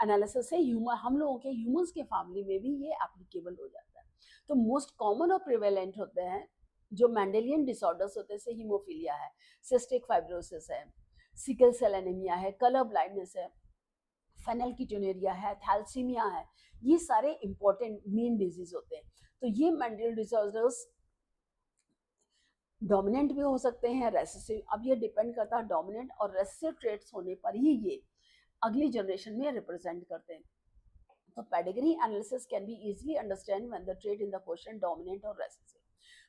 [SPEAKER 1] एनालिसिस से हम लोगों के ह्यूमंस के फैमिली में भी ये एप्लीकेबल हो जाता है। तो मोस्ट कॉमन और प्रिवेलेंट होते हैं जो मेंडेलियन डिसऑर्डर्स होते हैं, जैसे हीमोफीलिया है, सिस्टिक फाइब्रोसिस है, सिकल सेल एनीमिया है, कलर ब्लाइंडनेस है, फेनिलकीटोनुरिया है, थैलेसीमिया है, ये सारे इंपॉर्टेंट मेन डिजीज होते हैं। तो ये मेंटल डिसऑर्डर्स डोमिनेंट भी हो सकते हैं, रेसेसिव, अब ये डिपेंड करता है डोमिनेंट और रेसेसिव ट्रेट्स होने पर ही ये अगली जनरेशन में रिप्रेजेंट करते हैं। तो pedigree analysis can be easily understand when the trait in the question dominant और रेसेसिव,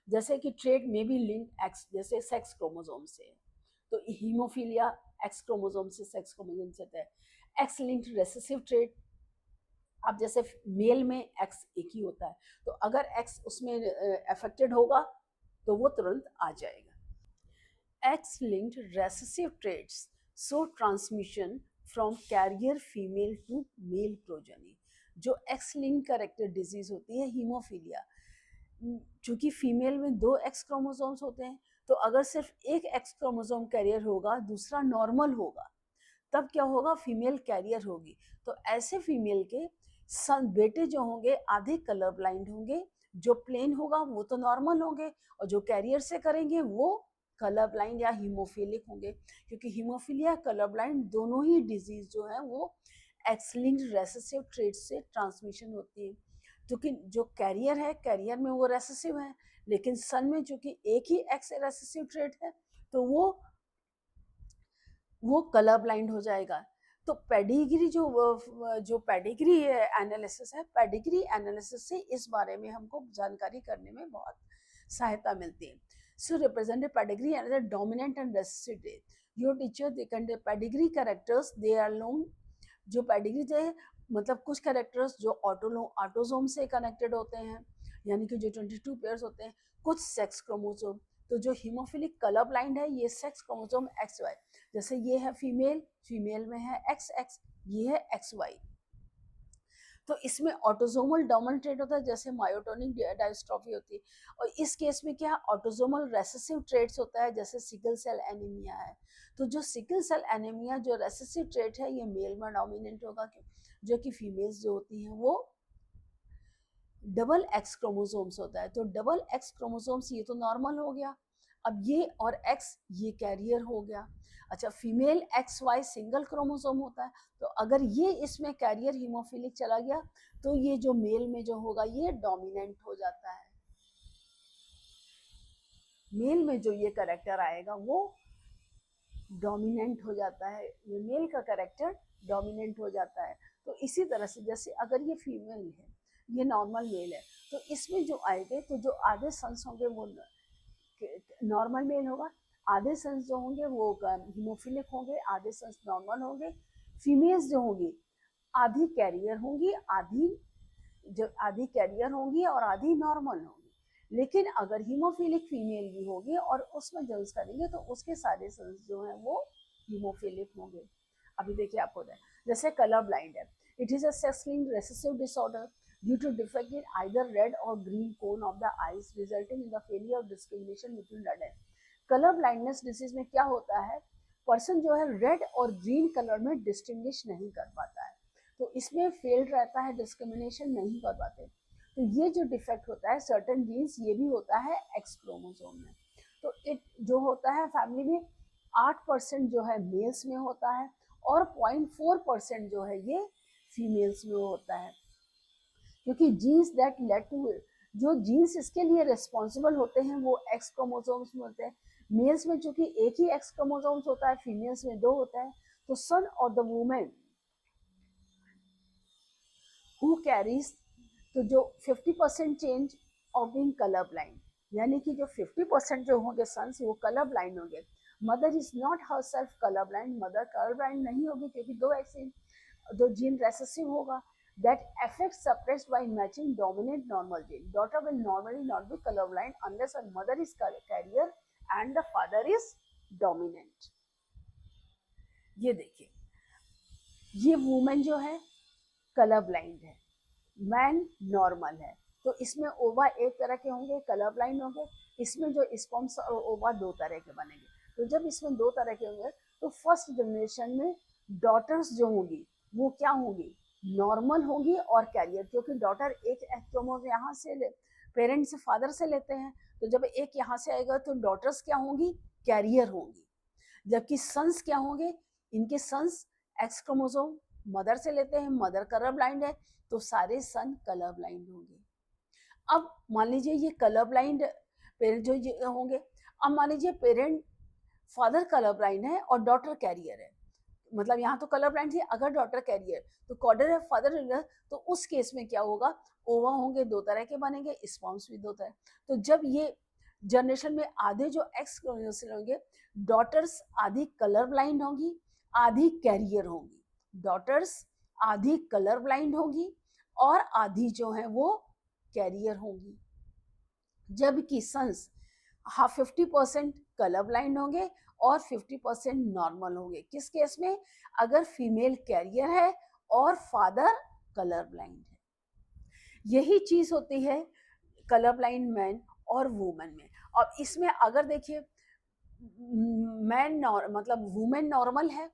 [SPEAKER 1] जैसे कि ट्रेट में भी लिंक एक्स, जैसे सेक्स क्रोमोसोम से, तो हीमोफीलिया एक्स क्रोमोसोम से, सेक्स क्रोमोसोम से है, एक्स लिंक्ड रेसेसिव ट्रेट। अब जैसे मेल में एक्स एक ही होता है, तो अगर एक्स उसमें अफेक्टेड होगा तो वो तुरंत आ जाएगा। X linked recessive traits show transmission from carrier female to male progeny. जो एक्स लिंक करेक्टर डिजीज होती है हीमोफीलिया, चूंकि फीमेल में 2 एक्स क्रोमोसोम्स होते हैं, तो अगर सिर्फ एक एक्स क्रोमोसोम कैरियर होगा, दूसरा नॉर्मल होगा, तब क्या होगा, फीमेल कैरियर होगी। तो ऐसे फीमेल के सन बेटे जो होंगे आधे कलर ब्लाइंड होंगे, जो प्लेन होगा वो तो नॉर्मल होंगे, और जो कैरियर से करेंगे वो कलर ब्लाइंड या हीमोफिलिक होंगे, क्योंकि हीमोफिलिया कलर ब्लाइंड दोनों ही डिजीज जो है वो एक्स लिंक्ड रेसेसिव ट्रेट से ट्रांसमिशन होती है। क्योंकि जो कैरियर है, कैरियर में वो रेसेसिव है, लेकिन सन में चूंकि एक ही एक्स रेसेसिव ट्रेट है, तो वो कलर ब्लाइंड हो जाएगा। तो पेडिग्री जो पेडिग्री एनालिसिस है, पेडिग्री एनालिसिस से इस बारे में हमको जानकारी करने में बहुत सहायता मिलती है। So represented pedigree as a dominant and recessive trait. Your teacher they can pedigree characters they are known. जो पेडिग्री है मतलब कुछ कैरेक्टर्स जो ऑटोसोम से कनेक्टेड होते हैं, यानी कि जो 22 पेयर्स होते हैं, कुछ सेक्स क्रोमोसोम। तो जो हीमोफिलिक कलर ब्लाइंड है ये सेक्स क्रोमोसोम XY, जैसे ये है फीमेल, फीमेल में है XX, ये है XY। तो इसमें ऑटोसोमल डोमिनेंट ट्रेट होता है, जैसे मायोटोनिक डायस्ट्रोफी होती है, और इस केस में क्या ऑटोसोमल रेसेसिव ट्रेट्स होता है, जैसे सिकल सेल एनीमिया है। तो जो सिकल सेल एनीमिया जो रेसेसिव ट्रेट है ये मेल में डोमिनेंट होगा, जो कि फीमेल्स जो होती हैं वो डबल एक्स क्रोमोसोम्स होता है। तो डबल एक्स क्रोमोसोम्स ये तो नॉर्मल हो गया, अब ये और एक्स ये कैरियर हो गया। अच्छा, फीमेल XY सिंगल क्रोमोसोम होता है, तो अगर ये इसमें कैरियर हीमोफिलिक चला गया तो ये जो मेल में जो होगा ये डोमिनेंट हो जाता है। मेल में जो ये करेक्टर आएगा वो डोमिनेंट हो जाता है, ये मेल का करेक्टर डोमिनेंट हो जाता है। तो इसी तरह से जैसे अगर ये फीमेल है, ये नॉर्मल मेल है, तो इसमें जो आएंगे तो जो आधे सन्स होंगे वो नॉर्मल मेल होगा, आधे सन्स जो होंगे वो हीमोफिलिक होंगे, आधे सन्स नॉर्मल होंगे। फीमेल्स जो होंगी आधी कैरियर होंगी, आधी कैरियर होंगी और आधी नॉर्मल होंगी। लेकिन अगर हीमोफिलिक फीमेल भी होगी और उसमें जल्स करेंगे तो उसके सारे सन्स जो हैं वो हीमोफिलिक होंगे। अभी देखिए आपको जैसे कलर ब्लाइंड है, it is a sex linked recessive disorder due to defect in either red or green cone of the eyes resulting in the failure of discrimination between red and color blindness disease में क्या होता है, person जो है red और green colour में distinguish नहीं कर पाता है, तो इसमें फेल्ड रहता है, डिस्क्रिमिनेशन नहीं कर पाते। तो ये जो डिफेक्ट होता है सर्टेन जीन्स ये भी होता है एक्स क्रोमोसोम में। तो इट जो होता है फैमिली में 8% जो है मेल्स में होता है और 0.4% जो है ये फीमेल्स में होता है, क्योंकि जीन्स दैट लेड टू जो जीन्स इसके लिए रिस्पॉन्सिबल होते हैं वो एक्स क्रोमोसोम्स में होते हैं। मेल्स में चूंकि एक ही एक्स क्रोमोसोम्स होता है, फीमेल्स में 2 होता है। तो सन और द वुमेन हु कैरीज, तो जो 50% change of being colour blind, यानी कि जो 50% जो होंगे सन्स वो कलर ब्लाइंड होंगे। Mother is not herself colour blind, mother colour blind नहीं होगी क्योंकि 2 एक्स 2 जीन रेसेसिव होगा। That affects suppressed by matching dominant normal gene. Daughter will normally not be colorblind unless her mother is carrier and the father is dominant. ये देखिए, ये women जो है colour blind है, मैन नॉर्मल है। तो इसमें ओवा एक तरह के होंगे, कलर ब्लाइंड होंगे। इसमें जो स्पर्म्स और ओवा 2 तरह के बनेंगे। तो जब इसमें 2 तरह के होंगे तो फर्स्ट जनरेशन में डॉटर्स जो होंगी वो क्या होंगी, नॉर्मल होगी और कैरियर, क्योंकि डॉटर एक एक्रोमोसोम यहाँ से पेरेंट से फादर से लेते हैं, तो जब एक यहाँ से आएगा तो डॉटर्स क्या होंगी, कैरियर होंगी। जबकि सन्स क्या होंगे, इनके सन्स एक्स क्रोमोसोम मदर से लेते हैं, मदर कलर ब्लाइंड है तो सारे सन कलर ब्लाइंड होंगे। अब मान लीजिए ये कलर ब्लाइंड पेरेंट जो होंगे, अब मान लीजिए पेरेंट फादर कलर ब्लाइंड है और डॉटर कैरियर है, मतलब यहाँ तो कलर ब्लाइंड थी, अगर डॉटर कैरियर तो कॉर्डर है फादर, तो उस केस में क्या होगा, ओवा होंगे 2 तरह के बनेंगे, स्पर्म्स भी 2 तरह। तो जब ये जनरेशन में आधे जो एक्स क्रोमोसोम होंगे, डॉटर्स आधी कलर ब्लाइंड होंगी, आधी कैरियर होंगी। डॉटर्स आधी कलर ब्लाइंड होंगी और आधी जो है वो कैरियर होंगी। जबकि सन्स 50% कलर ब्लाइंड होंगे और 50% नॉर्मल होंगे। किस केस में? अगर फीमेल कैरियर है और फादर कलर ब्लाइंड है। यही चीज होती है कलर ब्लाइंड मैन और वुमेन में। अब इसमें अगर देखिए मैन मतलब वुमेन नॉर्मल है,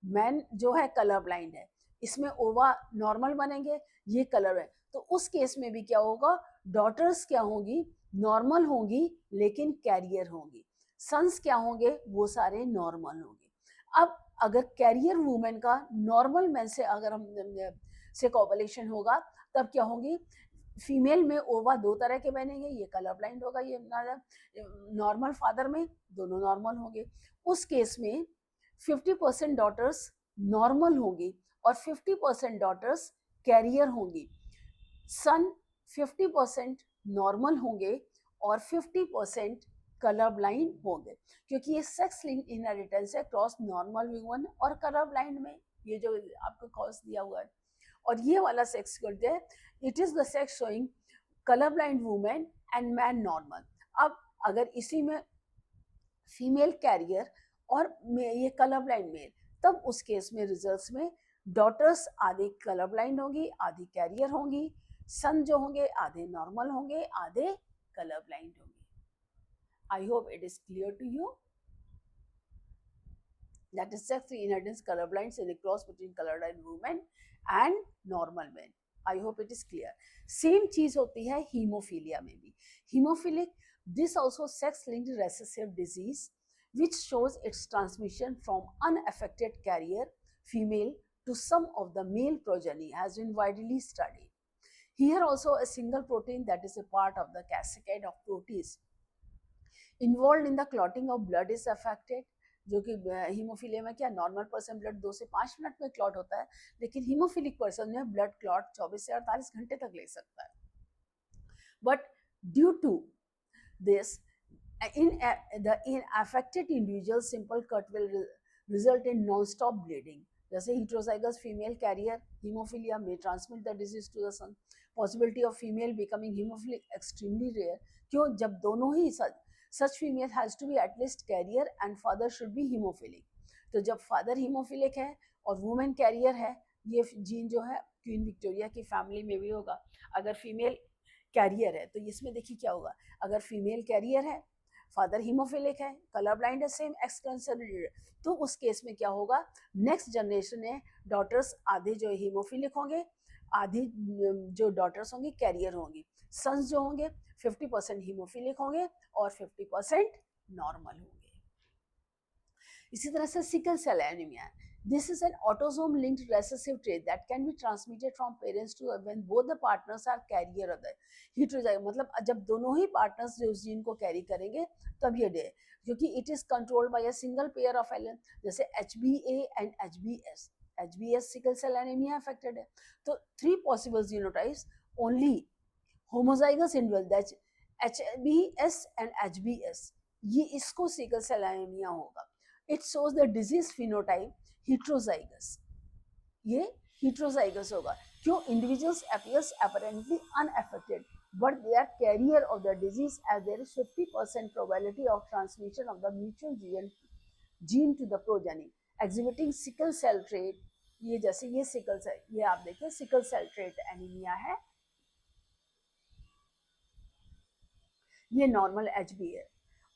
[SPEAKER 1] मैन जो है कलर ब्लाइंड है, इसमें ओवा नॉर्मल बनेंगे, ये कलर है, तो उस केस में भी क्या होगा, डॉटर्स क्या होंगी, नॉर्मल होंगी लेकिन कैरियर होंगी, सन्स क्या होंगे, वो सारे नॉर्मल होंगे। अब अगर कैरियर वुमेन का नॉर्मल मैन से अगर हम से कॉपलेशन होगा तब क्या होंगी, फीमेल में ओवा दो तरह के बनेंगे, ये कलर ब्लाइंड होगा, ये नॉर्मल फादर में दोनों नॉर्मल होंगे। उस केस में 50% डॉटर्स नॉर्मल होंगी और 50% डॉटर्स कैरियर होंगी। सन 50% नॉर्मल होंगे और 50% कलर ब्लाइंड होंगे, क्योंकि ये सेक्स लिंक इनहेरिटेंस है क्रॉस नॉर्मल वुमन और कलर ब्लाइंड में, ये जो आपको कॉज दिया हुआ है। और ये वाला सेक्स करते हैं, it is the sex showing colour blind women and man normal. अब अगर इसी में फीमेल कैरियर और ये कलर ब्लाइंड मेल, तब उस केस में रिजल्ट्स में डॉटर्स आधे कलर ब्लाइंड होंगी, आधी कैरियर होंगी, सन जो होंगे आधे नॉर्मल होंगे, आधे कलर ब्लाइंड होंगे। I hope it is clear to you. That is sex inheritance color blindness is a cross between colorblind women and normal men. I hope it is clear. Same चीज होती है haemophilia में भी। Haemophilic, this also sex linked recessive disease which shows its transmission from unaffected carrier female to some of the male progeny has been widely studied. Here also a single protein that is a part of the cascade of proteins involved in the clotting of blood is affected. जो कि haemophilia में क्या, normal person blood 2 से 5 minute में clot होता है, लेकिन haemophilic person में ब्लड क्लॉट 24 से 48 घंटे तक ले सकता है। But due to this in affected individual simple cut will result in non-stop bleeding. जैसे heterozygous female carrier hemophilia may transmit the disease to the son. Possibility of female becoming hemophilic extremely rare. क्यों? जब दोनों ही such female has to be at least carrier and father should be hemophilic. तो जब father haemophilic है और women career है, ये gene जो है क्वीन विक्टोरिया की फैमिली में भी होगा। अगर फीमेल कैरियर है तो इसमें देखिए क्या होगा, अगर फीमेल कैरियर है, फादर हीमोफिलिक है, कलर ब्लाइंड है, सेम एक्स कंसर्न, तो उस केस में क्या होगा, नेक्स्ट जनरेशन में डॉटर्स आधे जो हीमोफिलिक होंगे, आधी जो डॉटर्स होंगी कैरियर होंगी, सन्स जो होंगे 50% हीमोफिलिक होंगे और 50% नॉर्मल होंगे। इसी तरह से sickle cell anaemia, this is an autosome linked recessive trait that can be transmitted from parents to when both the partners are carrier of the heterozygous, मतलब जब दोनों ही पार्टनर्स जो उस जीन को कैरी करेंगे तब ये डे, क्योंकि it is controlled by a single pair of allele, जैसे HbA and HbS। HbS sickle cell anaemia affected है, तो 3 possible genotypes only homozygous individual that HbS and HbS, ये इसको सिकल सेल एनीमिया होगा। It shows the disease phenotype heterozygous, ये heterozygous होगा। क्यों? individuals appears apparently unaffected but they are carrier of the disease as there is 50% probability of transmission of the mutual gene to the progeny exhibiting sickle cell trait। ये जैसे ये sickle cell, ये आप देखिए sickle cell trait anaemia है, ये normal HB है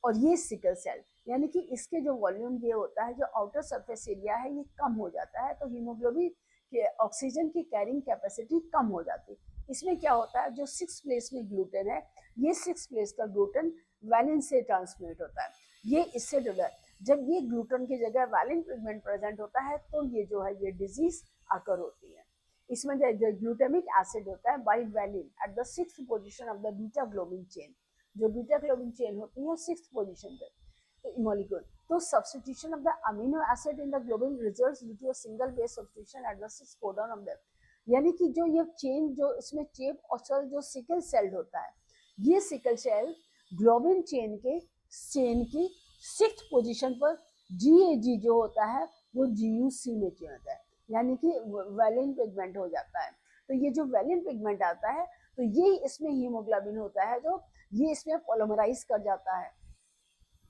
[SPEAKER 1] और ये सिकल सेल, यानी कि इसके जो वॉल्यूम ये होता है, जो आउटर सरफेस एरिया है ये कम हो जाता है, तो हीमोग्लोबिन के ऑक्सीजन की कैरिंग कैपेसिटी कम हो जाती है। इसमें क्या होता है, जो 6 प्लेस में ग्लूटेन है, ये 6 प्लेस का ग्लूटेन वैलिन से ट्रांसमिट होता है, ये इससे जुड़ा। जब ये ग्लूटेन की जगह वैलिन पिगमेंट प्रेजेंट होता है तो ये जो है ये डिजीज आकर होती है। इसमें जो ग्लूटामिक एसिड होता है by valine at the 6th position of the beta globin chain, जो बीटा ग्लोबिन चेन होती है 6th पोजिशन पे, तो molecule, तो substitution of the amino acid in the globin results due to a single base substitution at the 6th codon of them, यानी कि जो ये चेन जो इसमें चेप और सेल जो सिकल सेल होता है, ये सिकल सेल ग्लोबिन चेन की 6th पोजीशन पर GAG जो होता है वो GUC में चेंज होता है, यानी कि वैलिन पिगमेंट हो जाता है। तो ये जो वैलिन पिगमेंट आता है तो ये इसमें हीमोग्लोबिन होता है, जो ये इसमें पॉलीमराइज कर जाता है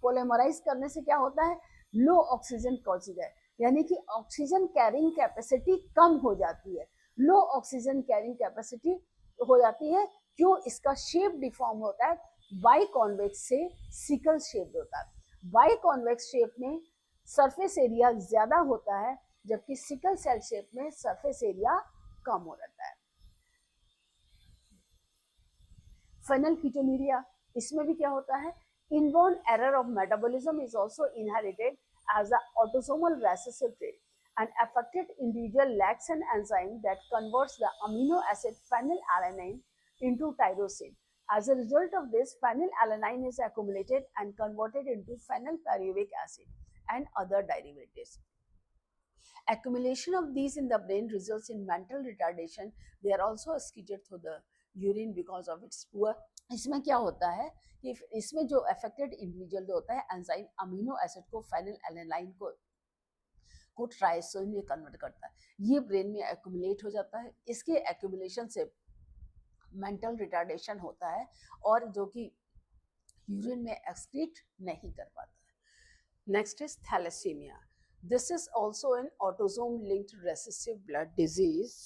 [SPEAKER 1] पोलीमराइज करने से क्या होता है, लो ऑक्सीजन कॉजेज है, यानी कि ऑक्सीजन कैरिंग कैपेसिटी कम हो जाती है, लो ऑक्सीजन कैरिंग कैपेसिटी हो जाती है। क्यों? इसका शेप डिफॉर्म होता है, बाई कॉन्वेक्स से सिकल शेप होता है। बाई कॉन्वेक्स शेप में सरफेस एरिया ज्यादा होता है, जबकि सिकल सेल शेप में सरफेस एरिया कम हो जाता है। फेनलकीटोनुरिया, इसमें भी क्या होता है, inborn error of metabolism is also inherited as an autosomal recessive trait. An affected individual lacks an enzyme that converts the amino acid phenylalanine into tyrosine. As a result of this, phenylalanine is accumulated and converted into phenylpyruvic acid and other derivatives. Accumulation of these in the brain results in mental retardation. They are also excreted through the urine because of its poor. इसमें क्या होता है कि इसमें जो affected individual जो होता है, एंजाइम अमीनो एसिड को फेनिलएलानाइन को ट्राइसोइन में कन्वर्ट करता है, ये ब्रेन में एक्यूमुलेट हो जाता है। इसके एक्यूमुलेशन से मेंटल रिटार्डेशन होता है और जो कि यूरिन में एक्सक्रीट नहीं कर पाता है। Next is thalassaemia. This is also an autosome linked recessive blood disease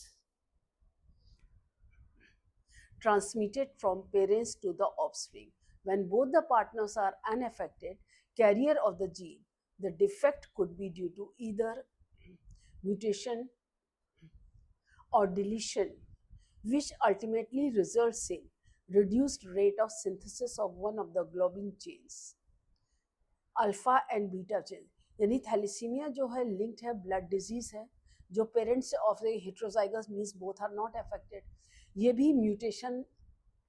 [SPEAKER 1] transmitted from parents to the offspring. When both the partners are unaffected carrier of the gene, the defect could be due to either mutation or deletion, which ultimately results in reduced rate of synthesis of one of the globin genes, alpha and beta chain. यानी thalassaemia जो है linked है blood disease है, जो parents of the heterozygous means both are not affected, ये भी mutation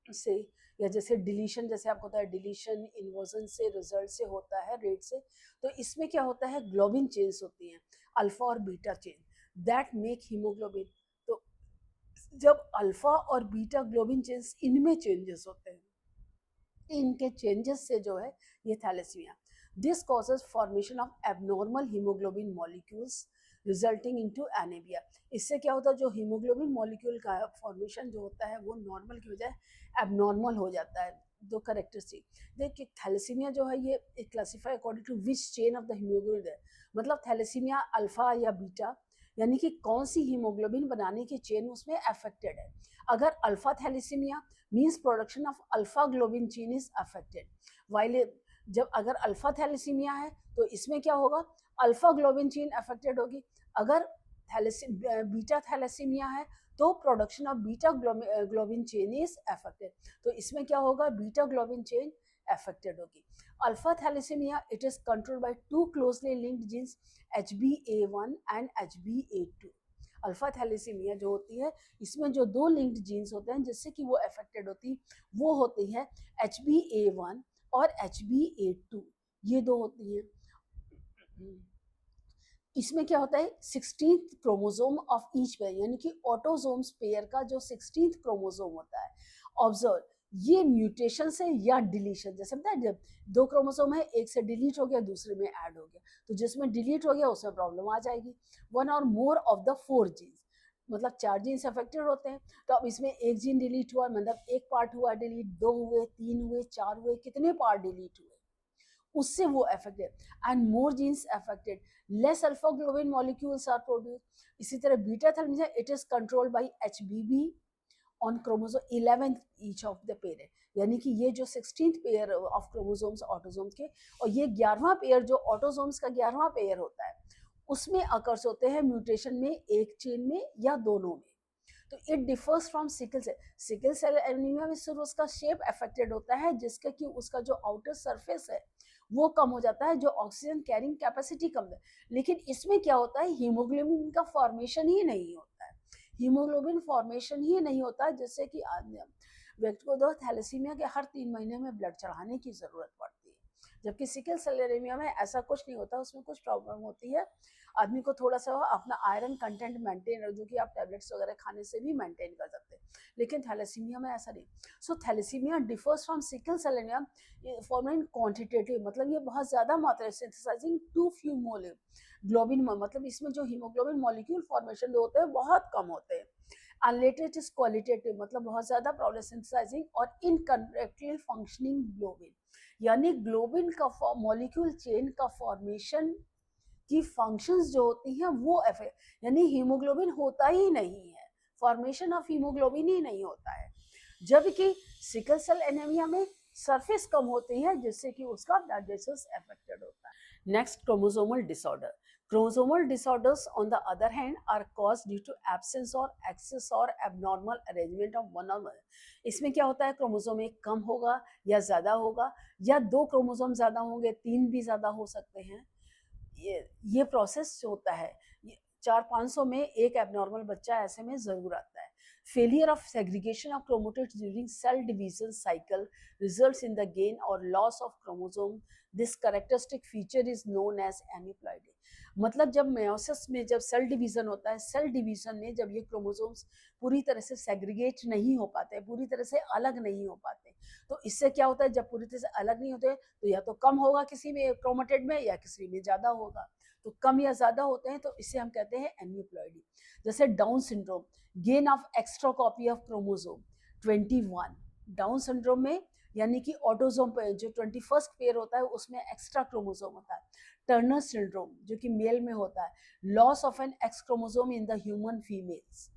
[SPEAKER 1] से या जैसे डिलीशन, जैसे आपको होता है डिलीशन इन्वर्जन से रिजल्ट से होता है रेट से, तो इसमें क्या होता है ग्लोबिन चेन्स होती हैं अल्फा और beta chain that make haemoglobin. तो जब अल्फा और बीटा ग्लोबिन चेन्स इनमें चेंजेस होते हैं, इनके चेंजेस से जो है ये thalassaemia. This causes formation of abnormal haemoglobin molecules resulting into anaemia. इससे क्या होता है, जो हीमोग्लोबिन मॉलिक्यूल का फॉर्मेशन जो होता है वो नॉर्मल की बजाय एबनॉर्मल हो जाता है। दो करेक्टरिस्टिक देखिए, थैलेसीमिया जो है ये classify according to which chain of the haemoglobin है, मतलब थैलेसीमिया अल्फा या बीटा, यानी कि कौन सी हीमोग्लोबिन बनाने की चेन उसमें अफेक्टेड है। अगर alpha thalassaemia means production of alpha globin chain is affected, while जब अगर अल्फा थैलेसीमिया है तो इसमें क्या होगा, अल्फा ग्लोबिन चेन अफेक्टेड होगी। अगर बीटा थैलेसीमिया है तो production of beta globin chain is affected, तो इसमें क्या होगा, बीटा ग्लोबिन चेन अफेक्टेड होगी। Alpha thalassaemia it is controlled by two closely linked genes HbA1 and HbA2। Alpha thalassaemia जो होती है इसमें जो दो लिंक्ड जीन्स होते हैं जिससे कि वो अफेक्टेड होती, वो होती है HbA1 और HbA2, ये दो होती हैं। इसमें क्या होता है 16th chromosome of each pair, यानी कि ऑटोसोम्स पेयर का जो 16th क्रोमोसोम होता है, ऑब्जर्व ये म्यूटेशन से या डिलीशन, जैसे पता है जब दो क्रोमोसोम है एक से डिलीट हो गया दूसरे में ऐड हो गया, तो जिसमें डिलीट हो गया उसमें प्रॉब्लम आ जाएगी। वन और मोर ऑफ द 4 जीन्स, मतलब 4 जीन्स अफेक्टेड होते हैं, तो अब इसमें एक जीन डिलीट हुआ, मतलब एक पार्ट हुआ डिलीट, 2 हुए, 3 हुए, 4 हुए, कितने पार्ट डिलीट हुए, उससे वो affected, and more genes affected less alpha globin molecules are produce. इसी तरह beta thalassaemia it is controlled by HBB on chromosome 11 each of the pair, यानी कि ये जो 16th pair of chromosomes autosomes के, और ये 11वां पेयर जो ऑटोसोम्स का 11वां पेयर होता है उसमें अकर्स होते हैं म्यूटेशन में, एक चेन में या दोनों में। तो it differs from sickle cell. Sickle cell anaemia में सिर्फ उसका शेप अफेक्टेड होता है, जिसका कि उसका जो आउटर सरफेस है वो कम हो जाता है, जो ऑक्सीजन कैरिंग कैपेसिटी कम है। लेकिन इसमें क्या होता है, हीमोग्लोबिन का फॉर्मेशन ही नहीं होता है, हीमोग्लोबिन फॉर्मेशन ही नहीं होता है, जिससे कि व्यक्ति को दो थैलेसीमिया के हर 3 महीने में ब्लड चढ़ाने की जरूरत पड़ती है, जबकि सिकल सेल एनीमिया में ऐसा कुछ नहीं होता, उसमें कुछ प्रॉब्लम होती है, आदमी को थोड़ा सा अपना आयरन कंटेंट मेंटेन, जो कि आप टैबलेट्स वगैरह खाने से भी मेंटेन कर सकते हैं, लेकिन थैलेसीमिया में ऐसा नहीं। So thalassaemia differs from sickle cell anaemia form quantitative, मतलब ये बहुत ज्यादा मात्रा है, synthesising too few mole globin, मतलब इसमें जो हीमोग्लोबिन मॉलिक्यूल फॉर्मेशन जो होते हैं बहुत कम होते हैं, and later it is qualitative, मतलब बहुत ज़्यादा प्रॉब्लम सिंथेसाइजिंग और इनकरेक्टली फंक्शनिंग ग्लोबिन, यानी ग्लोबिन का मॉलिक्यूल चेन का फॉर्मेशन की फंक्शंस जो होती हैं वो यानी हीमोग्लोबिन होता ही नहीं है, फॉर्मेशन ऑफ हीमोग्लोबिन ही नहीं होता है, जबकि सिकल सेल एनीमिया में सरफेस कम होती है जिससे कि उसका ब्लड वेसल्स अफेक्टेड होता है. Next, chromosomal disorder. Chromosomal disorders, on the other hand, are caused due to absence or excess or abnormal arrangement of one or more. इसमें क्या होता है, क्रोमोसोम एक कम होगा या ज़्यादा होगा, या दो क्रोमोसोम ज़्यादा होंगे, तीन भी ज़्यादा हो सकते हैं. ये प्रोसेस होता है. 400-500 में एक एबनॉर्मल बच्चा ऐसे में ज़रूर आता है. Failure of segregation of chromatids during cell division cycle results in the gain or loss of chromosome. This characteristic feature is known as aneuploidy. मतलब जब मेयोसिस में जब सेल डिवीजन होता है, सेल डिवीजन में जब ये क्रोमोसोम्स पूरी तरह से सेग्रीगेट नहीं हो पाते, पूरी तरह से अलग नहीं हो पाते, तो इससे क्या होता है, जब पूरी तरह से अलग नहीं होते तो या तो कम होगा किसी में क्रोमेटिड में या किसी में ज़्यादा होगा. तो कम या ज़्यादा होते हैं तो इसे हम कहते हैं एन्यूप्लॉइडी. जैसे Down syndrome, gain of extra copy of chromosome 21. Down syndrome में यानी कि ऑटोसोम पे जो 21st पेयर होता है उसमें एक्स्ट्रा क्रोमोसोम होता है. टर्नर सिंड्रोम जो कि मेल में होता है, loss of an X chromosome in the human females.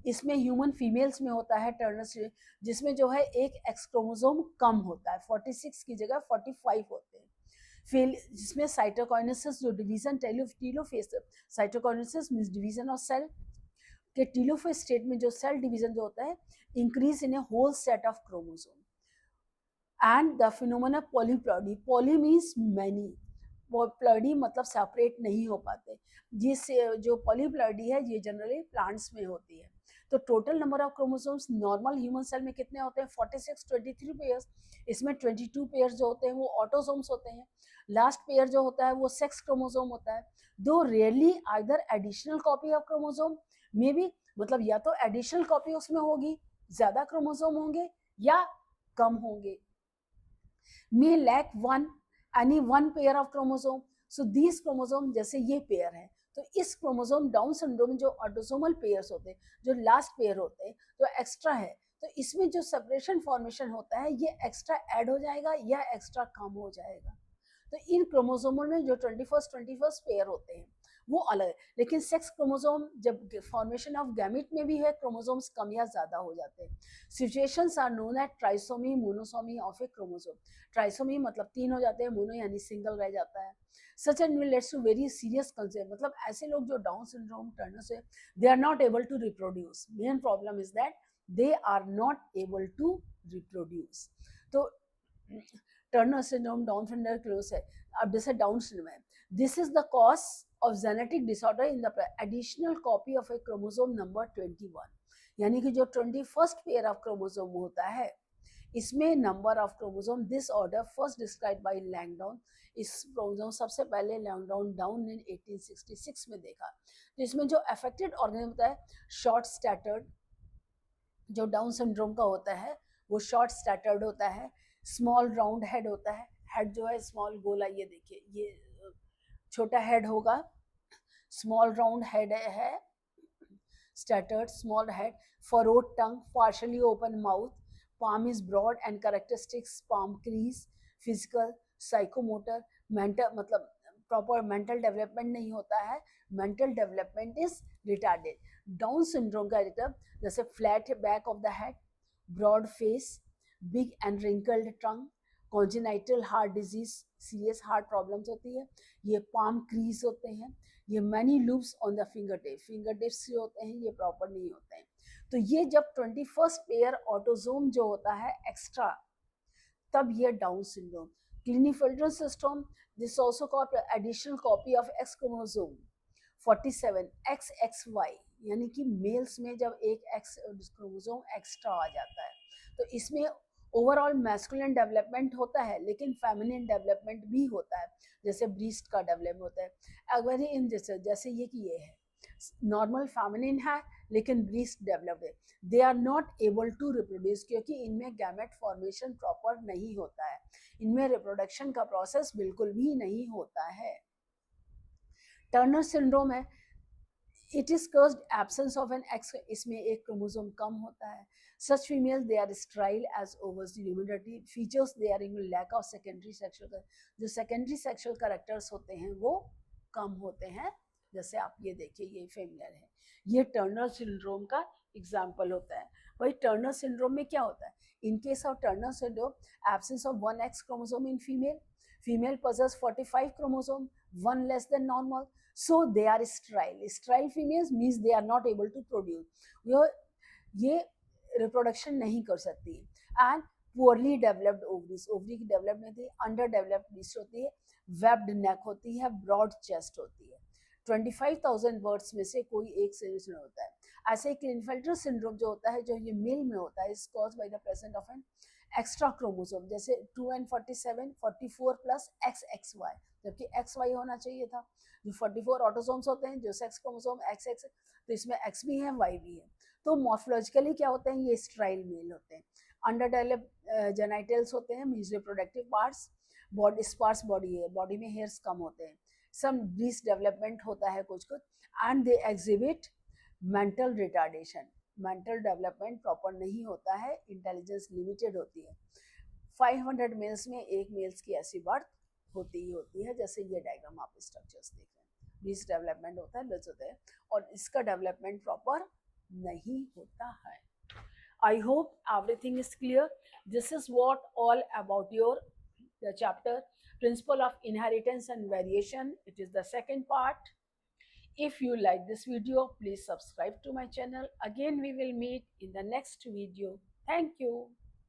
[SPEAKER 1] इसमें ह्यूमन फीमेल्स में होता है टर्नर, जिसमें जो है एक एक्स क्रोमोसोम कम होता है, 46 की जगह 45 होते हैं. जिसमें साइटोकाइनेसिस जो division telophase, cytokinesis means division of cell के टेलोफेज स्टेट में जो सेल डिवीजन जो होता है, increase in a whole set of chromosome. And the phenomena polyploidy, poly means many, polyploidy मतलब सेपरेट नहीं हो पाते. जिससे जो पॉलीप्लॉइडी है ये जनरली प्लांट्स में होती है. तो total number of chromosomes normal human cell में कितने होते हैं, 46, 23 पेयर्स. इसमें 22 पेयर्स जो होते हैं वो ऑटोसोम्स होते हैं. लास्ट पेयर जो होता है वो सेक्स क्रोमोसोम होता है. दो rarely either additional copy of chromosome may be, मतलब या तो एडिशनल कॉपी उसमें होगी, ज्यादा क्रोमोसोम होंगे या कम होंगे. may lack any one pair of chromosome. So these chromosome, जैसे ये पेयर है, तो इस क्रोमोसोम डाउन सिंड्रोम में जो ऑटोसोमल पेयर्स होते हैं, जो लास्ट पेयर होते हैं, जो एक्स्ट्रा है, तो इसमें जो सेपरेशन फॉर्मेशन होता है ये एक्स्ट्रा ऐड हो जाएगा या एक्स्ट्रा कम हो जाएगा. तो इन क्रोमोसोमों में जो 21st पेयर होते हैं वो अलग है. लेकिन सेक्स क्रोमोसोम जब फॉर्मेशन ऑफ गैमेट में भी है, क्रोमोसोम्स कम या ज्यादा हो जाते हैं. Situations are known as trisomy, monosomy of a chromosome. Trisomy मतलब 3 हो जाते हैं, मोनो यानी सिंगल रह जाता है. Such and leads to very serious concept, मतलब ऐसे लोग जो डाउन सिंड्रोम, टर्नर से, they are not able to reproduce. Main problem is that they are not able to reproduce. तो टर्नर सिंड्रोम, डाउन सिंड्रोम है. अब जैसे डाउन सिंड्रोम है, this is the cause of genetic disorder in the additional copy of a chromosome number 21. यानी कि जो 21st pair of chromosome होता है, इसमें number of chromosome this order first describe by Langdon. इस क्रोमोसोम सबसे पहले लैंगडाउन डाउन इन 1866 में देखा. तो इसमें जो अफेक्टेड ऑर्गेनिज्म होता है, शॉर्ट स्टैटर्ड, जो डाउन सिंड्रोम का होता है वो शॉर्ट स्टैटर्ड होता है. स्मॉल राउंड हेड होता है, हेड जो है स्मॉल गोला, ये देखिए ये छोटा हेड होगा, स्मॉल राउंड हेड है, statured small head, furrowed tongue, partially open mouth, palm is broad and characteristics palm crease. Physical, psychomotor, mental, मतलब प्रॉपर मेंटल डेवलपमेंट नहीं होता है, mental development is retarded. Down syndrome का मतलब जैसे flat back of the head, broad face, big and wrinkled tongue, congenital heart disease, serious heart problems होती है. ये पाम क्रीज होते हैं. ये many loops on the finger tips जो होते हैं ये प्रॉपर नहीं होते हैं. तो ये जब 21st पेयर ऑटोसोम जो होता है एक्स्ट्रा, तब ये Down syndrome. Klinefelter system, this also called additional copy of X chromosome 47 XXY, यानी कि मेल्स में जब एक एक्स क्रोमोसोम एक्स्ट्रा आ जाता है तो इसमें ओवरऑल मैस्कुलिन डेवलपमेंट होता है लेकिन फेमिनिन डेवलपमेंट भी होता है, जैसे ब्रीस्ट का डेवलपमेंट होता है. अगर इन जैसे ये कि ये है नॉर्मल फेमिनिन है लेकिन ब्रीस्ट डेवलप्ड है, they are not able to reproduce, क्योंकि इनमें गैमेट फॉर्मेशन प्रॉपर नहीं होता है, इनमें रिप्रोडक्शन का प्रोसेस बिल्कुल भी नहीं होता है. टर्नर सिंड्रोम है, it is caused absence of an X, इसमें एक क्रोमोसोम कम होता है. Such female they are sterile as overs humidity features they are in lack of secondary sexual, जो सेकेंडरी सेक्सुअल करेक्टर्स होते हैं वो कम होते हैं. जैसे आप ये देखिए ये फीमेल है, ये टर्नर सिंड्रोम का एग्जाम्पल होता है. वही टर्नर सिंड्रोम में क्या होता है? In case of Turner syndrome absence of one X chromosome in female, female possess 45 chromosome, one less than normal, so they are sterile. Sterile females means they are not able to produce, ये reproduction नहीं कर सकती. And poorly developed ovaries, ovary की develop नहीं होती, under developed breast होती है, webbed नेक होती है, ब्रॉड चेस्ट होती है. 25,000 वर्ड्स में से कोई एक सिंड्रोम होता है. ऐसे ही क्लिनफेल्टर सिंड्रोम जो होता है, जो ये मेल में होता है, is cause by the presence of an extra chromosome, जैसे 2n47 44 प्लस XXY, जबकि XY होना चाहिए था. जो 44 ऑटोसोम्स होते हैं, जो सेक्स क्रोमोसोम XX, तो इसमें X भी है Y भी है. तो मॉर्फोलॉजिकली क्या होते हैं? ये स्ट्राइल मेल होते हैं. अंडर डेवलप जेनाइटल्स होते हैं, means reproductive parts. Body sparse body है, बॉडी में हेयर्स कम होते हैं. सम ब्रीस्ट डेवलपमेंट होता है कुछ कुछ. And they exhibit mental retardation, mental development proper नहीं होता है, इंटेलिजेंस लिमिटेड होती है. 500 मेल्स में एक मेल्स की ऐसी बर्थ होती ही होती है. जैसे ये डायग्राम आप स्ट्रक्चर्स देख रहे हैं, ब्रीस्ट डेवलपमेंट होता है, ब्रीस्ट होता है, और इसका डेवलपमेंट प्रॉपर नहीं होता है. I hope everything is clear. This is what all about the chapter principle of inheritance and variation. It is the second part. If you like this video, please subscribe to my channel. Again, we will meet in the next video. Thank you.